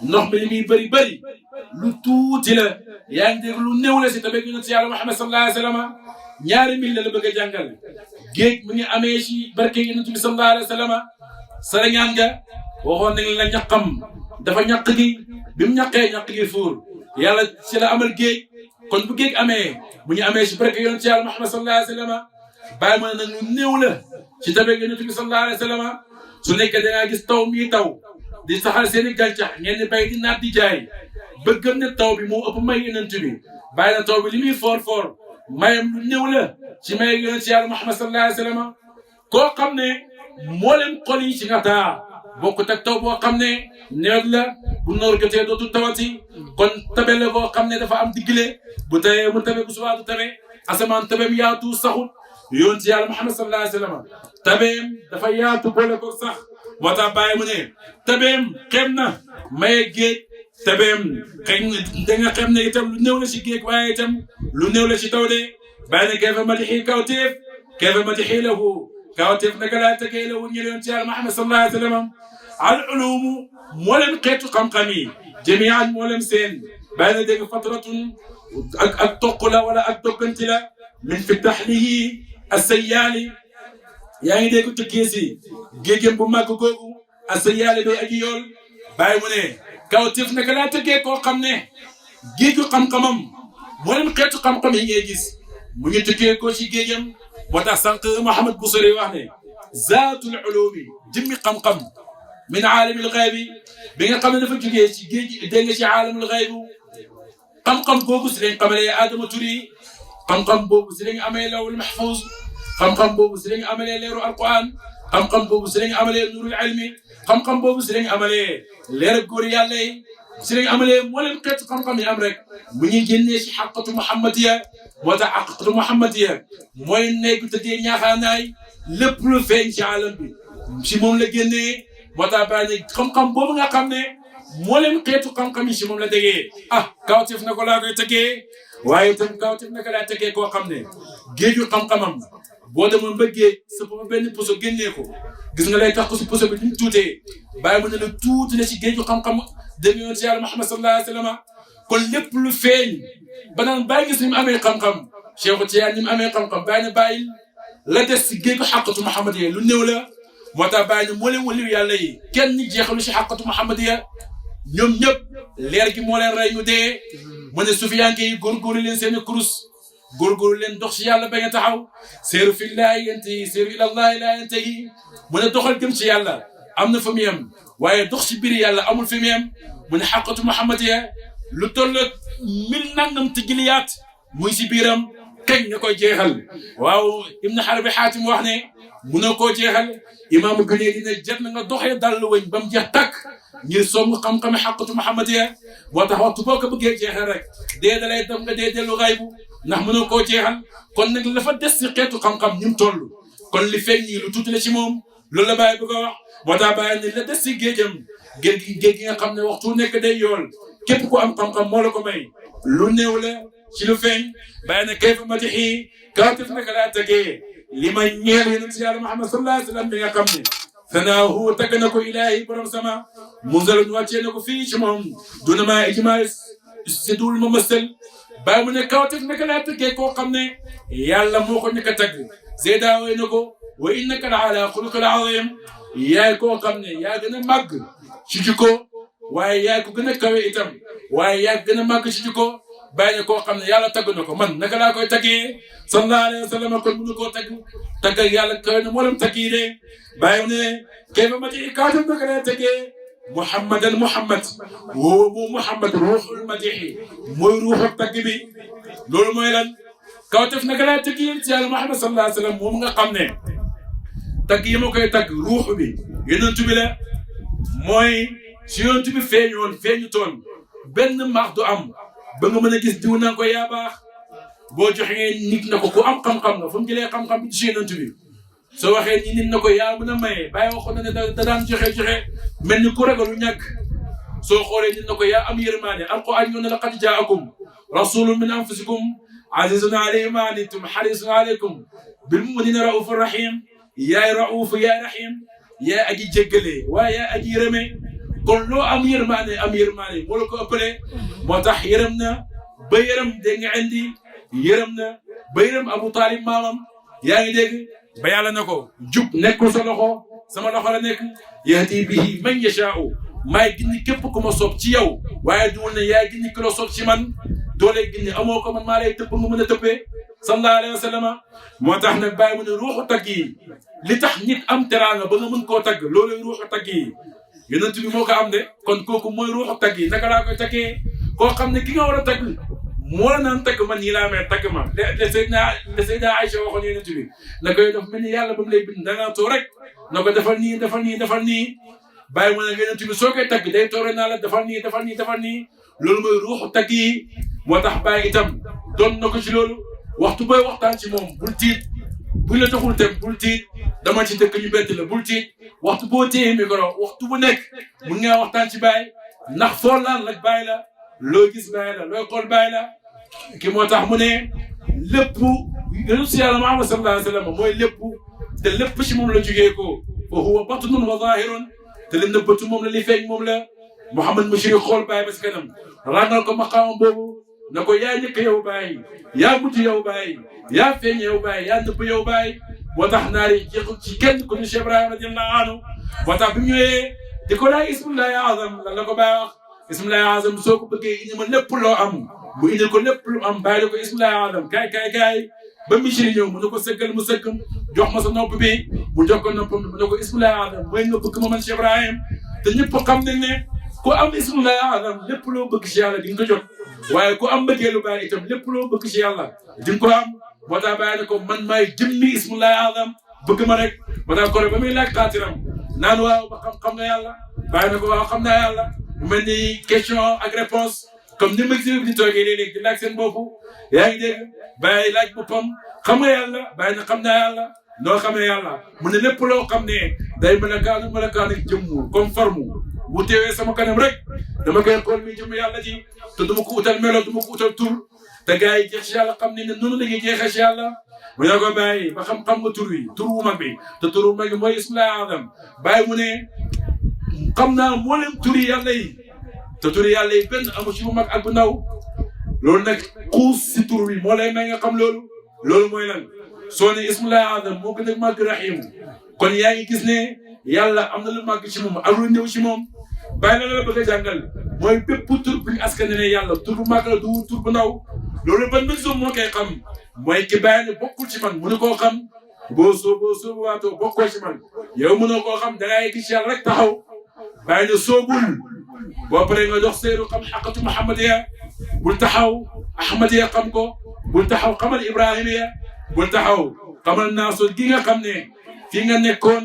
ndox mi li muy bëri lu tuuti la yaa ngi dégg lu néew la si tabeeg yonent yàlla Muhammad sallallahu alayhi wa sallam ñaari mbir la bëgg a jàngal géej mu ngi amee si barke yonent bi sallallahu alayhi wa sallam sarañaan nga waxoon nañ la ñaqam dafa ñaq gi bi mu ñaqee ñaq gi fuur yàlla si la amal géej kon bu géej amee mu ngi amee si barke yonent yàlla Muhammad sallallahu alayhi wa sallam bàyyi ma ne nag lu néew la si tabeeg yonent bi sallallahu alayhi wa sallam su nekkee da ngaa gis taw mi taw di saxal seen i gàncax ngeen di bay di naat di jaay bëggam ne taw bi moo ëpp may yonent bi bàyyi na taw bi li muy foor mayam lu néew la ci may yonent yàlla Muhammad sallallahu alayhi wa sallam koo xam ne moo leen xol yi ci nga taa bokkut ak taw boo xam ne nawet la bu noor jotee dootul tawati kon tabe la boo xam ne dafa am diggile bu tawee mu tabe bu subaa du tabe asamaan tabeem yaatu saxut yonent yàlla Muhammad sallallahu alayhi wa sallam tabeem dafa yaatu boole ko sax moo tax bàyyi mu ne tabeem xem na maye géej tabeem xëy da nga xam ne itam lu néew la ci géej waaye itam lu néew la ci taw de bàyyi ne kayfa madhi lahu kawteef naka laa tegee lahu ñeel yoon ci yàlla Muhammad sallallahu alayhi wa sallam al ulumu moo leen xeetu xam-xam yi jamian moo leen seen bàyyi na dégg fatratun ak toq la wala ak dogganti la min fi tahlihi as-sayyaali yaa ngi dégg tukkee si géejëm bu màgg googu as-sayyaali bay aji yool bàyyi mu ne kawteef naka laa tegee koo xam ne géeju xam-xamam moo leen xeetu xam-xam yi ngay gis mu ngi tukkee ko ci géejëm moo tax sànq Mouhamed Bousiri wax ne zaatul ulumi jëmmi xam-xam min aalamil ghaybi bi nga xam ne dafa jógee ci géej dégg nga ci aalamul ghaybi xam-xam boobu si lañ xamalee Adama Turi xam-xam boobu si lañ amee lawul mahfuz xam-xam boobu si lañ amalee leeru alquran xam-xam boobu si lañ amalee nurul ilmi xam-xam boobu si lañ amalee leer ak góor yàlla yi si lañ amalee moo leen xeetu xam-xam yi am rek bu ñuy génnee si xaqatu muhammadiya moo tax xaqatu muhammadiya mooy nekk tëddee ñaaxaanaay lépp lu feeñ ci alam bi si moom la génnee moo tax bàyyi ne xam-xam boobu nga xam ne moo leen xeetu xam-xam yi si moom la déggee kawteef na ko laa koy tëggee waaye itam kawteef naka laa tëggee koo xam ne géeju xam-xamam boo demoon ba géej sa bopp benn puso génnee ko gis nga lay tax ko si puso bi ni mu tuutee bàyyi mu ne la tuuti la si géeju xam-xam dégg yoon si yàlla Muhammad sallallahu alayhi wa sallam kon lépp lu feeñ ba naan bàyyi gis ni mu amee xam-xam Cheikh Tidiane ni mu amee xam-xam bàyyi na bàyyi la des si géeju xaqatu Muhammadiya lu néew la moo tax bàyyi ne moo leen waliyu yàlla yi kenn jeexalu si xaqatu Muhammadiya ñoom ñëpp leer gi moo leen rey ñu dee mu ne sufiyanke yi góorgóorlu leen seen kurus góorgóorlu leen dox si yàlla bañ a taxaw seeru fillahi yantahi seeru ilallahi la yantahi mu ne doxal jëm ci yàlla am na fa mu yem waaye dox si biir yàlla amul fi mu yem mu ne xaqatu Muhammadiya lu toll 1000 nangam te giliyaat muy si biiram kañ nga koy jeexal waaw Ibn Arabi Xaatim wax ne munoo koo jeexal imaamu gënee dina jet na nga doxee dal wëñ ba mu jeex tàkk ngir soom xam-xame xaqatu Muhammadiya moo tax waxtu boo ko bëggee jeexal rek dee dalay dem nga dee dellu xaybu ndax mënoo koo jeexal kon nag la fa des si xeetu xam-xam ni mu toll kon li feeñ nii lu tuuti la ci moom loolu la bàyyi bu ko wax moo tax bàyyi ne la des si géejam géej gi nga xam ne waxtu nekk day yool képp ku am xam-xam moo la ko may lu néew la ci lu feeñ bàyyi ne kayfa madixi kawtif naka laa tegee li ma ñeel yonent yàlla Muhammad sallallahu alayhi wa sallam bi nga xam ne sanaahu tagg na ko ilaahi borom sama munzalun wàccee na ko fii ci moom duna maa ijmaa si dul ma mësal bàyyi mu ne kawtif naka laa tegee koo xam ne yàlla moo ko nekk a tagg zeyda way na ko wa innaka la ala xuluqil azim yaay koo xam ne yaa gën a màgg ci jikko waaye yaay ko gën a kawe itam waaye yaa gën a màgg ci jikko bàyyi ne koo xam ne yàlla tagg na ko man naka laa koy taggee sallallahu alayhi wa sallam kon mënu koo tagg ak yàlla kawe na mboolem tagg yi de bàyyi ne kayfa madixi kawtif naka laa taggee muhammadan muhammad woo mu muhammad ruuxul madixi mooy ruuxu tagg bi loolu mooy lan kawtif naka laa taggee ci yàlla muhammad sallallahu alayhi wa sallam moom nga xam ne tagg yi ma koy tagg ruuxu bi yonent bi la mooy si yonent bi feeñu toon benn maax du am ba nga mën a gis diw na ko yaa baax boo joxee nit na ko ku am xam-xam nga fu mu jëlee xam-xam bi ci yonent bi soo waxee ni nit na ko yaa mën a maye bàyyi waxoon na ne da daan joxe mel ni ku ragal lu ñàkk soo xoolee nit na ko yaa am yërmaane alquran ñoo ne laqad jaakum rasulun min anfusikum azizun alayhi ma anittum harisun alaykum bil mu'minina raufur rahim yaay rauf yaay rahim yaay aji jéggale waaye yaay aji yërëme kon loo am yërmaane moo la ko ëppale moo tax yërëm na ba yërëm dégg nga indi yërëm na ba yërëm Abu Talib maamam yaa ngi dégg ba yàlla na ko jub nekkul sa loxo sama loxo la nekk yahdi bihi man yashaa'u maay gindi képp ku ma soob ci yow waaye duwul ne yaay gindi ki la soob ci man doolee gindi amoo ko man maa lay tëpp nga mën a tëppee sallallahu alayhi wa sallam moo tax nag bàyyi mu ne ruuxu tagg yi li tax nit am teraanga ba nga mën koo tagg loolu ruuxu tagg yi yonent bi moo ko am de kon kooku mooy ruuxu tagg yi naka laa koy taggee koo xam ne ki nga war a tagg moo la naan tagg man nii laa mel tagg ma le Seyda Aïcha waxoon yonent bi na koy def mel ni yàlla ba mu lay bind da ngaa too rek na ko defal nii bàyyi mu ne yonent bi soo koy tagg day toore naa la defal nii loolu mooy ruuxu tagg yi moo tax bàyyi itam doon na ko ci loolu waxtu booy waxtaan ci moom bul tiit buñ la joxul tem bul tiit dama ci dëkk ñu bett la bul tiit waxtu boo téye micro waxtu bu nekk mun ngaa waxtaan ci Baye ndax foo laal nag Baye la loo gis Baye la looy xool Baye la ki moo tax mu ne lépp yonent si yàlla Muhammad sallallahu alayhi wa sallam mooy lépp te lépp ci moom la jógee ko fa huwa batnun wa zahirun te li nëbbatu moom la li feeñ moom la Mouhamed Mouchiri xool Baye ba si kanam rangal ko maqaamam boobu na ko yaa njëkk yow Baye yaa mujj yow Baye yaa feeñ yow Baye yaa nëbb yow Baye moo tax naari jeexul ci kenn ku ñu Cheikh Ibrahima radiyallahu anhu moo tax bi mu ñëwee di ko laay ismullahi azam lan la ko Baye wax ismullahi azam soo ko bëggee indi ma lépp loo am mu indi ko lépp lu am bàyyi ko ismullahi azam kaay ba Mouchiri ñëw mu ne ko sëggal mu sëgg jox ma sa nopp bi mu jox ko noppam mu ne ko ismullahi azam mooy nga bëgg ma man Cheikh Ibrahima te ñëpp xam nañ ne ku am ismullahi azam lépp loo bëgg ci yàlla di nga ko jot waaye ku am bëggeelu Baye itam lépp loo bëgg ci yàlla di nga ko am moo tax Baye ne ko man maay jëmmi ismullahi azam bëgg ma rek moo tax kore ba muy laaj xaatiram naan waaw ba xam nga yàlla Baye ne ko waaw xam naa yàlla mu mel ni question ak réponse comme ni ma di toogee léeg-léeg di laaj seen bopp yaa ngi dégg Baye laaj boppam xam nga yàlla Baye ne xam naa yàlla noo xamee yàlla mu ne lépp loo xam ne day melakaanu ak jëmmu comme forme bu teewee sama kanam rek dama koy xool mi jëmm yàlla ji te duma ko utal melo duma ko utal tur te gars yi jeex si yàlla xam ne noonu la ñuy jeexee si yàlla mu ne ko bàyyi ba xam nga tur wi tur wu mag bi te tur wu mag bi mooy ismullahi azam bàyyi mu ne xam naa mboolem turi yàlla yi te turi yàlla yi benn amu ci bu mag ak bu ndaw loolu nag xuus si tur wi moo lay may nga xam loolu mooy lan soo ne ismullahi azam moo gën a màgg rahim kon yaa ngi gis ne yàlla am na lu màgg ci moom ak lu ñëw ci moom bàyyi la bëgg a jàngal mooy bépp tur bu ñu askane ne yàlla tur bu màgg la du tur bu ndaw loolu ban mesure moo koy xam mooy ki bàyyi ne bokkul ci man mënu koo xam boo soobu waatoo bokkoo ci man yow mënoo koo xam da ngay gis yàlla rek taxaw bàyyi ne soobul boo paree nga dox seeru xam xaqatu Muhammadiya bul taxaw Ahmadiya xam ko bul taxaw xamal Ibrahima bul taxaw xamal naasul gi nga xam ne fii nga nekkoon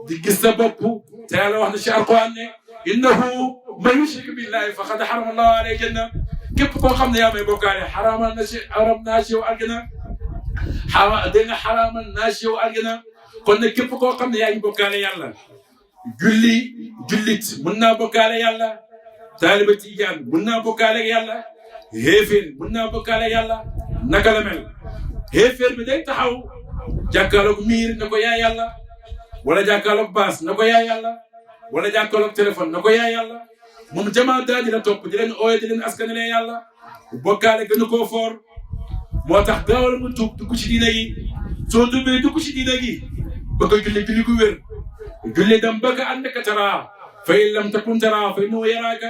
di gis sa bopp te yàlla wax na ci alquran ne innahu man yushrik billahi faqad harama allahu alayhi janna képp koo xam ne yaa may bokkaale xaramal na ci haram naa ci yow aljana dégg nga xaramal naa ci yow aljana kon nag képp koo xam ne yaa ngi bokkaale yàlla jullit mën naa bokkaale yàlla taaliba tijaan mën naa bokkaale yàlla xéeféer mën naa bokkaale yàlla naka la mel xéeféer bi day taxaw jàkkaarloog miir na ko yaa yàlla wala jàkkaarloog baas na ko yaa yàlla wala jàkkaarloog téléphone na ko yaa yàlla moom jamaa daa di la topp di leen ooye di leen askanale yàlla bokkaale gën a koo foor moo tax gaawal mu tuub dugg ci diine gi soo tuubee dugg ci diine gi bëgg a julli gu wér julli dem bëgg annaka taraa fa in lam takun taraa fa innahu yaraaka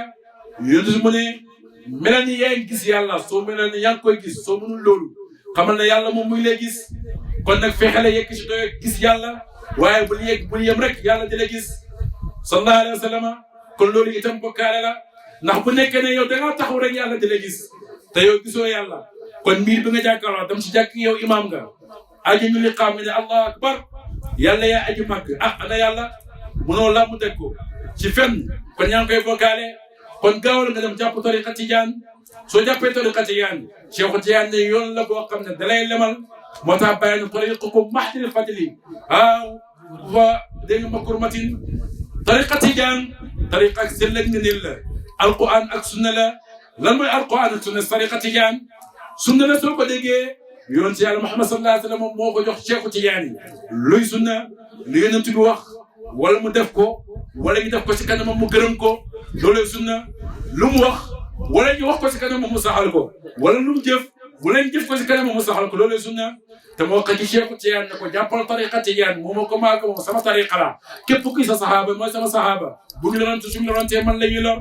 yéen mu ne melal ni yaa ngi gis yàlla soo melal ni yaa ngi koy gis soo mënul loolu xamal ne yàlla moom muy lay gis kon nag fexele yegg ci doy gis yàlla waaye bul yem rek yàlla di la gis sallallahu alayhi wa sallam kon loolu itam bokkaale la ndax bu nekkee ne yow da ngaa taxaw rek yàlla di la gis te yow gisoo yàlla kon miir bi nga jàkkaarloo dem ci jàkk yow imaam nga aji ñu li xam nga ne allahu akbar yàlla yaa aji màgg ana yàlla mënoo làmm teg ko ci fenn kon yaa ngi koy bokkaale kon gaawal nga dem jàpp tariqa tijaan soo jàppee tariqa tijaan Cheikhu Tijaan ne yoon la boo xam ne dalay lemal moo tax bàyyi na tariqakum mahdil fadli wa dégg nga makurmatin tariqa tijaan tariqa ak sell ak ngëneel la alquran ak sunna la lan mooy alquran ak sunna tariqa tijaan sunna la soo ko déggee yoon ci yàlla Muhammad sallallahu alayhi wa sallam moo ko jox Cheikhu Tijaan yi luy sunna li yonent bi wax wala mu def ko wala ñu def ko ci kanamam mu gërëm ko loolu sunna lu mu wax wala ñu wax ko ci kanamam mu saxal ko wala lu mu jëf wala ñu jëf ko ci kanamam mu saxal ko loolu sunna te moo ko ci Cheikhu Tijaan ne ko jàppal tariqa Tijaan moom ko maa ko moom sama tariqa la képp kuy sa saxaaba mooy sama saxaaba bu ñu la doon suñu la doon tee man la ñuy lor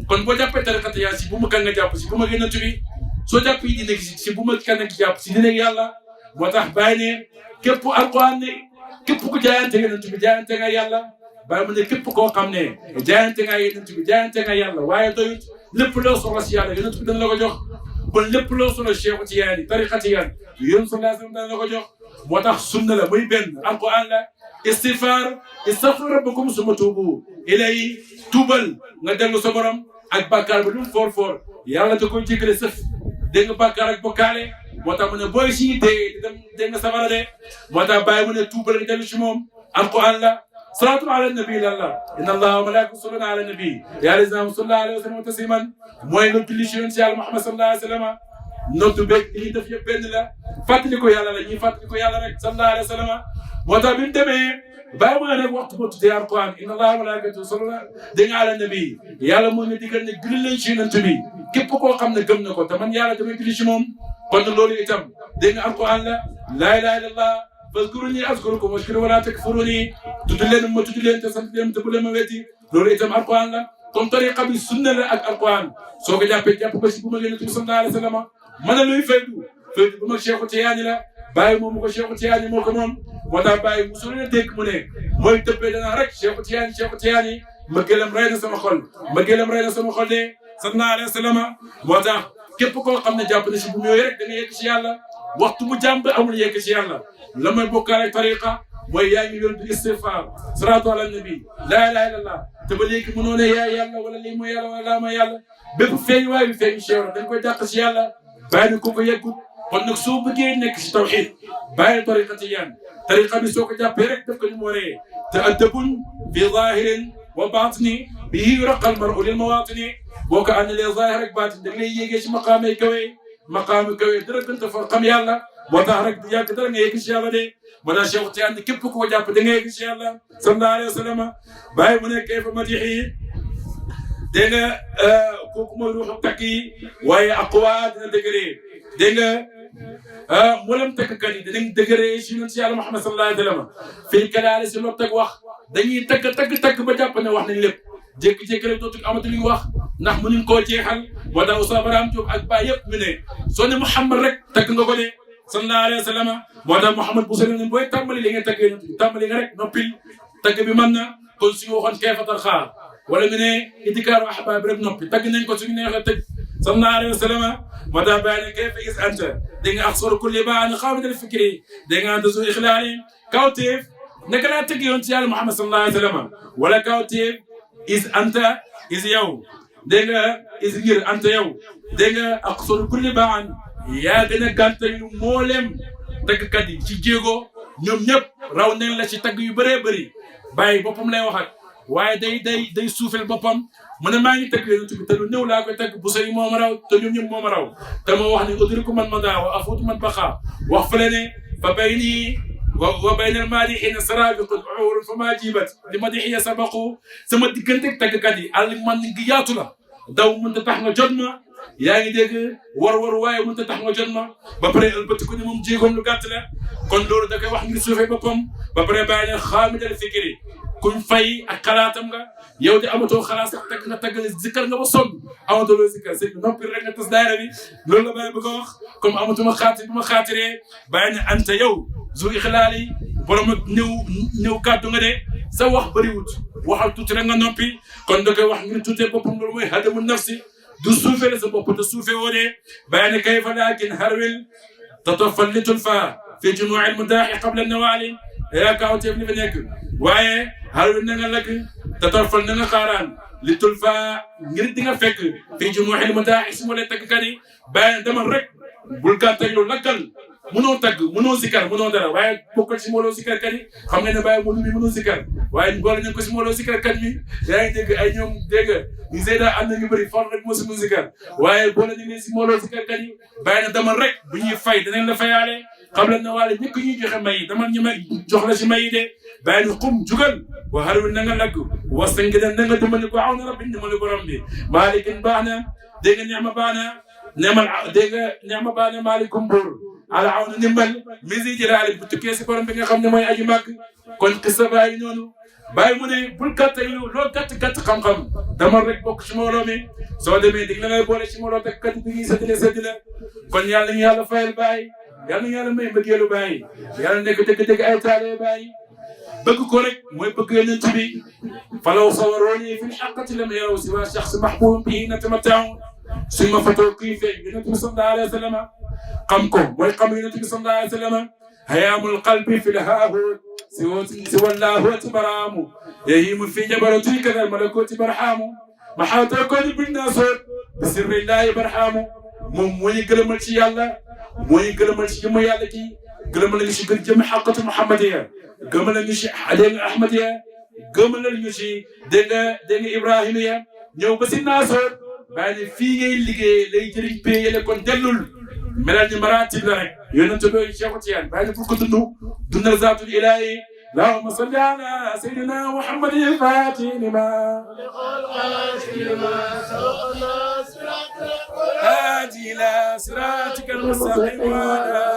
kon boo jàppee tariqa Tijaan si bu ma kan nga jàpp si bu ma gën a tubi soo jàpp yi dina si bu ma kan nga jàpp si dina yàlla moo tax bàyyi ne képp alquran ne képp ku jaayante yonent bi jaayante nga yàlla bàyyi mu ne képp koo xam ne jaayante nga yonent bi jaayante nga yàlla waaye doyut lépp loo soxla si yàlla yonent bi dana la ko jox kon lépp loo soxla Cheikhu Tijaan yi tariqa Tijaan yonent sallallahu alayhi wa sallam dana la ko jox moo tax sunna la muy benn alquran la istighfar rabbakum summa tuubu ilayhi tuubal nga dellu sa borom ak bàkkaar ba lu mu foor foor yàlla da koy jéggale sëf dégg nga bàkkaar ak bokkaale moo tax mu ne booy si dee dem dégg nga safara de moo tax bàyyi mu ne tuubal nga dellu ci moom alquran la salaatu ala nabi lalla inna allaha wa malaikatahu yusalluna ala nabi ya ayyuhallazina amanu sallu alayhi wa sallimu tasliman mooy nga julli ci yonent yàlla Muhammad sallallahu alayhi wa sallam noddu beeg li ñuy def yëpp benn la fàttali ko yàlla la ñuy fàttali ko yàlla rek sallallahu alayhi wa sallam moo tax bi mu demee bàyyi mu ne nag waxtu boo tuddee alquran inna allaha wa malaikatahu yusalluna dégg nga ala nabi yàlla moo ñu digal ne julli leen ci yonent bi képp koo xam ne gëm na ko te man yàlla damay julli ci moom kon loolu itam dégg nga alquran la laa ilaha illallah fazkuruni azkurukum washkuru wala takfuruni tudd leen ma tudd leen te sant leen te bu leen ma wetti loolu itam alquran la comme tariqa bi sunna la ak alquran soo ko jàppee jàpp ko si bu ma yonent bi sallallahu alayhi wa sallam mën na luy faydu bu ma Cheikhu Tijaan la bàyyi moom ko Cheikhu Tijaan moo ko moom moo tax bàyyi mu soo leen dégg mu ne mooy tëbbee danaa rek Cheikhu Tijaan ma gëlam rey na sama xol de sallallahu alayhi wa sallam moo tax képp koo xam ne jàpp na si bu mu yooyu rek da nga yegg si yàlla waxtu bu jàmm amul yegg si yàlla la mooy bokkaale ak tariqa mooy yaa ngi yor di istighfar salaatu ala nabi laa ilaha illallah te ba léegi mënoo ne yaa yàlla wala lii mooy yàlla wala laa mooy yàlla bépp feeñ waay bi feeñ si yow dañ koy dàq si yàlla bàyyi na ko yeggut kon nag soo bëggee nekk si tawhid bàyyi tariqa Tijaan tariqa bi soo ko jàppee rek def ko ni mu waree te addabun fi zahirin wa batini bihi yuraqa al mar'u lil mawatini boo ko àndalee zahir rek baatin da lay yéegee si maqaamay kawe dara gën a for xam yàlla moo tax rek du yàgg dara nga yegg si yàlla de moo tax Cheikh Tijaan képp ku ko jàpp da nga yegg si yàlla sallallahu alayhi wa sallam bàyyi mu ne kayfa madihi dégg nga kooku mooy ruuxu takk yi waaye aqwa dina dëgëree dégg nga mboolem takkkat yi dinañ dëgëree si yonent yàlla Muhammad sallallahu alayhi wa sallam fii kalaale si loo teg wax dañuy tagg ba jàpp ne wax nañ lépp jékki-jékki rek dootul amatu lu ñu wax ndax mënuñ koo jeexal moo tax Oustaz Barham Diop ak Baye yëpp mu ne soo ne Muhammad rek tagg nga ko de sallallahu alayhi wa sallam moo tax Mouhamed Bousso ne booy tàmbali li nga tagg tàmbali nga rek noppil tagg bi mën na kon suñu waxoon kayfa tarxaa wala ñu ne idikaaru ahbaab rek noppi tagg nañ ko suñu neexee tëj sallallahu alayhi wa sallam moo tax bàyyi kayfa is anta da nga axsar kulli baan xaamid al fikri da nga anta su ixlaali kawteef naka laa tëgg yoon ci yàlla Muhammad sallallahu alayhi wa sallam wala kawteef is anta is yow dégg nga is ngir anta yow dégg nga axsar kulli baan yaa gën a gàntal yu mboolem tëggkat yi ci jéego ñoom ñëpp raw nañ la ci tagg yu bëree bëri bàyyi boppam lay waxat waaye day suufel boppam mu ne maa ngi tagg yonent bi te lu néew laa koy tagg bu sëy moo ma raw te ñoom ñëpp moo ma raw te moo wax ne udriku man mada wa afuutu man baqa wax fële ne fa bayni wa bayna al-maadihiina saraabiqun uhuurun fa maa jiibat li madiihiya sabaqu sama diggante tàggkat yi àll man ngi yaatu la daw mënut a tax nga jot ma yaa ngi dégg war waaye mënut a tax nga jot ma ba pare ëlbati ko ne moom jéegoom lu gàtt la kon loolu da koy wax ngir suufee boppam ba pare bàyyi ne xaamidal fikri kuñ fay ak xalaatam nga yow de amatoo xalaat sax tagg nga tagg zikkar nga ba sonn amatoo loo zikkar sëñ bi noppi rek nga tas daayira bi loolu la bàyyi bëgg a wax comme amatuma xaatir bu ma xaatiree bàyyi ne anta yow zu ixlaali borom ak ñëw kàddu nga de sa wax bëriwut waxal tuuti rek nga noppi kon da koy wax ngir tuutee boppam loolu mooy hadamu nafsi du suufee sa bopp te suufee woo de bàyyi ne kayfa laakin harwil tatafallitul fa fi jumuu'il mudaahi qabla nawaali yaa kaawteef li fi nekk waaye harwil na nga lakk tatafal na nga xaaraan li tul fa ngir di nga fekk fi jumuu'il mudaahi su ma lay tàggkat yi bàyyi ne demal rek bul gàttal lu lakkal mënoo tagg mënoo sikar mënoo dara waaye bokkal si mbooloo sikar kat yi xam nga ne bàyyi mënu mi mënoo sikar waaye boole nañ ko si mbooloo sikar kat mi yaa ngi dégg ay ñoom dégg nga ñu seeda am na ñu bëri for rek moo si mu sikar waaye boole nañ leen si mbooloo sikar kat yi bàyyi na demal rek bu ñuy fay danañ la fayaale xam leen ne waale ñëkk ñuy joxe may yi damal ñu may jox la si may yi de bàyyi na xum jugal wa harwi na nga lagg wasta ngi na nga dimbali ko aw na rabbi dimbali borom bi maalikin baax na dégg nga neema baax na neemal dégg nga neema baax na maalikum buur ala aw na ndimbal misi jëlaale bu tukkee si borom bi nga xam ne mooy aji màgg kon xisa bàyyi noonu bàyyi mu ne bul gàtta yu loo gàtt xam-xam damal rek bokk ci mbooloo mi soo demee dig la ngay boole ci mbooloo te kat bi ngi séddale kon yàlla ñu yàlla fayal bàyyi yàlla ñu yàlla may mbëggeelu bàyyi yàlla nekk dëgg-dëgg ay taale bàyyi bëgg ko rek mooy bëgg yonent bi falaw sawarooni fi l-haqqati lam yaraw siwa shakhsi mahbubin bihi natamatta'u suñ ma fatoo kii feeñ yonent bi sallallahu alayhi wa sallam xam ko mooy xam yonent bi sallallahu alayhi wa sallam hayaamul qalbi fi l-haahut siwa llaahuti baraamu yahimu fi jabaruti kadal malakuti barhaamu maxaata koni bin naasut bi sirri llaahi barhaamu moom moo ñu gërëmal ci yàlla moo ñu gërëmal ci jëmm yàlla kii gërëmal ñu ci gën jëmm xaqatu muhammadiya gëmal ñu ci dégg nga ahmadiya gëmal ñu ci dégg nga ibrahimiya ñëw ba si naasut bàyyi ne fii ngay liggéey lay jëriñ payele kon dellul melal ni maratib la rek yonent bi Cheikh Tiyaan bàyyi ne pour ko dundal zaatul ilaahi اللهم صل على سيدنا محمد الفاتح لما هادي إلى صراطك المستقيم وعلى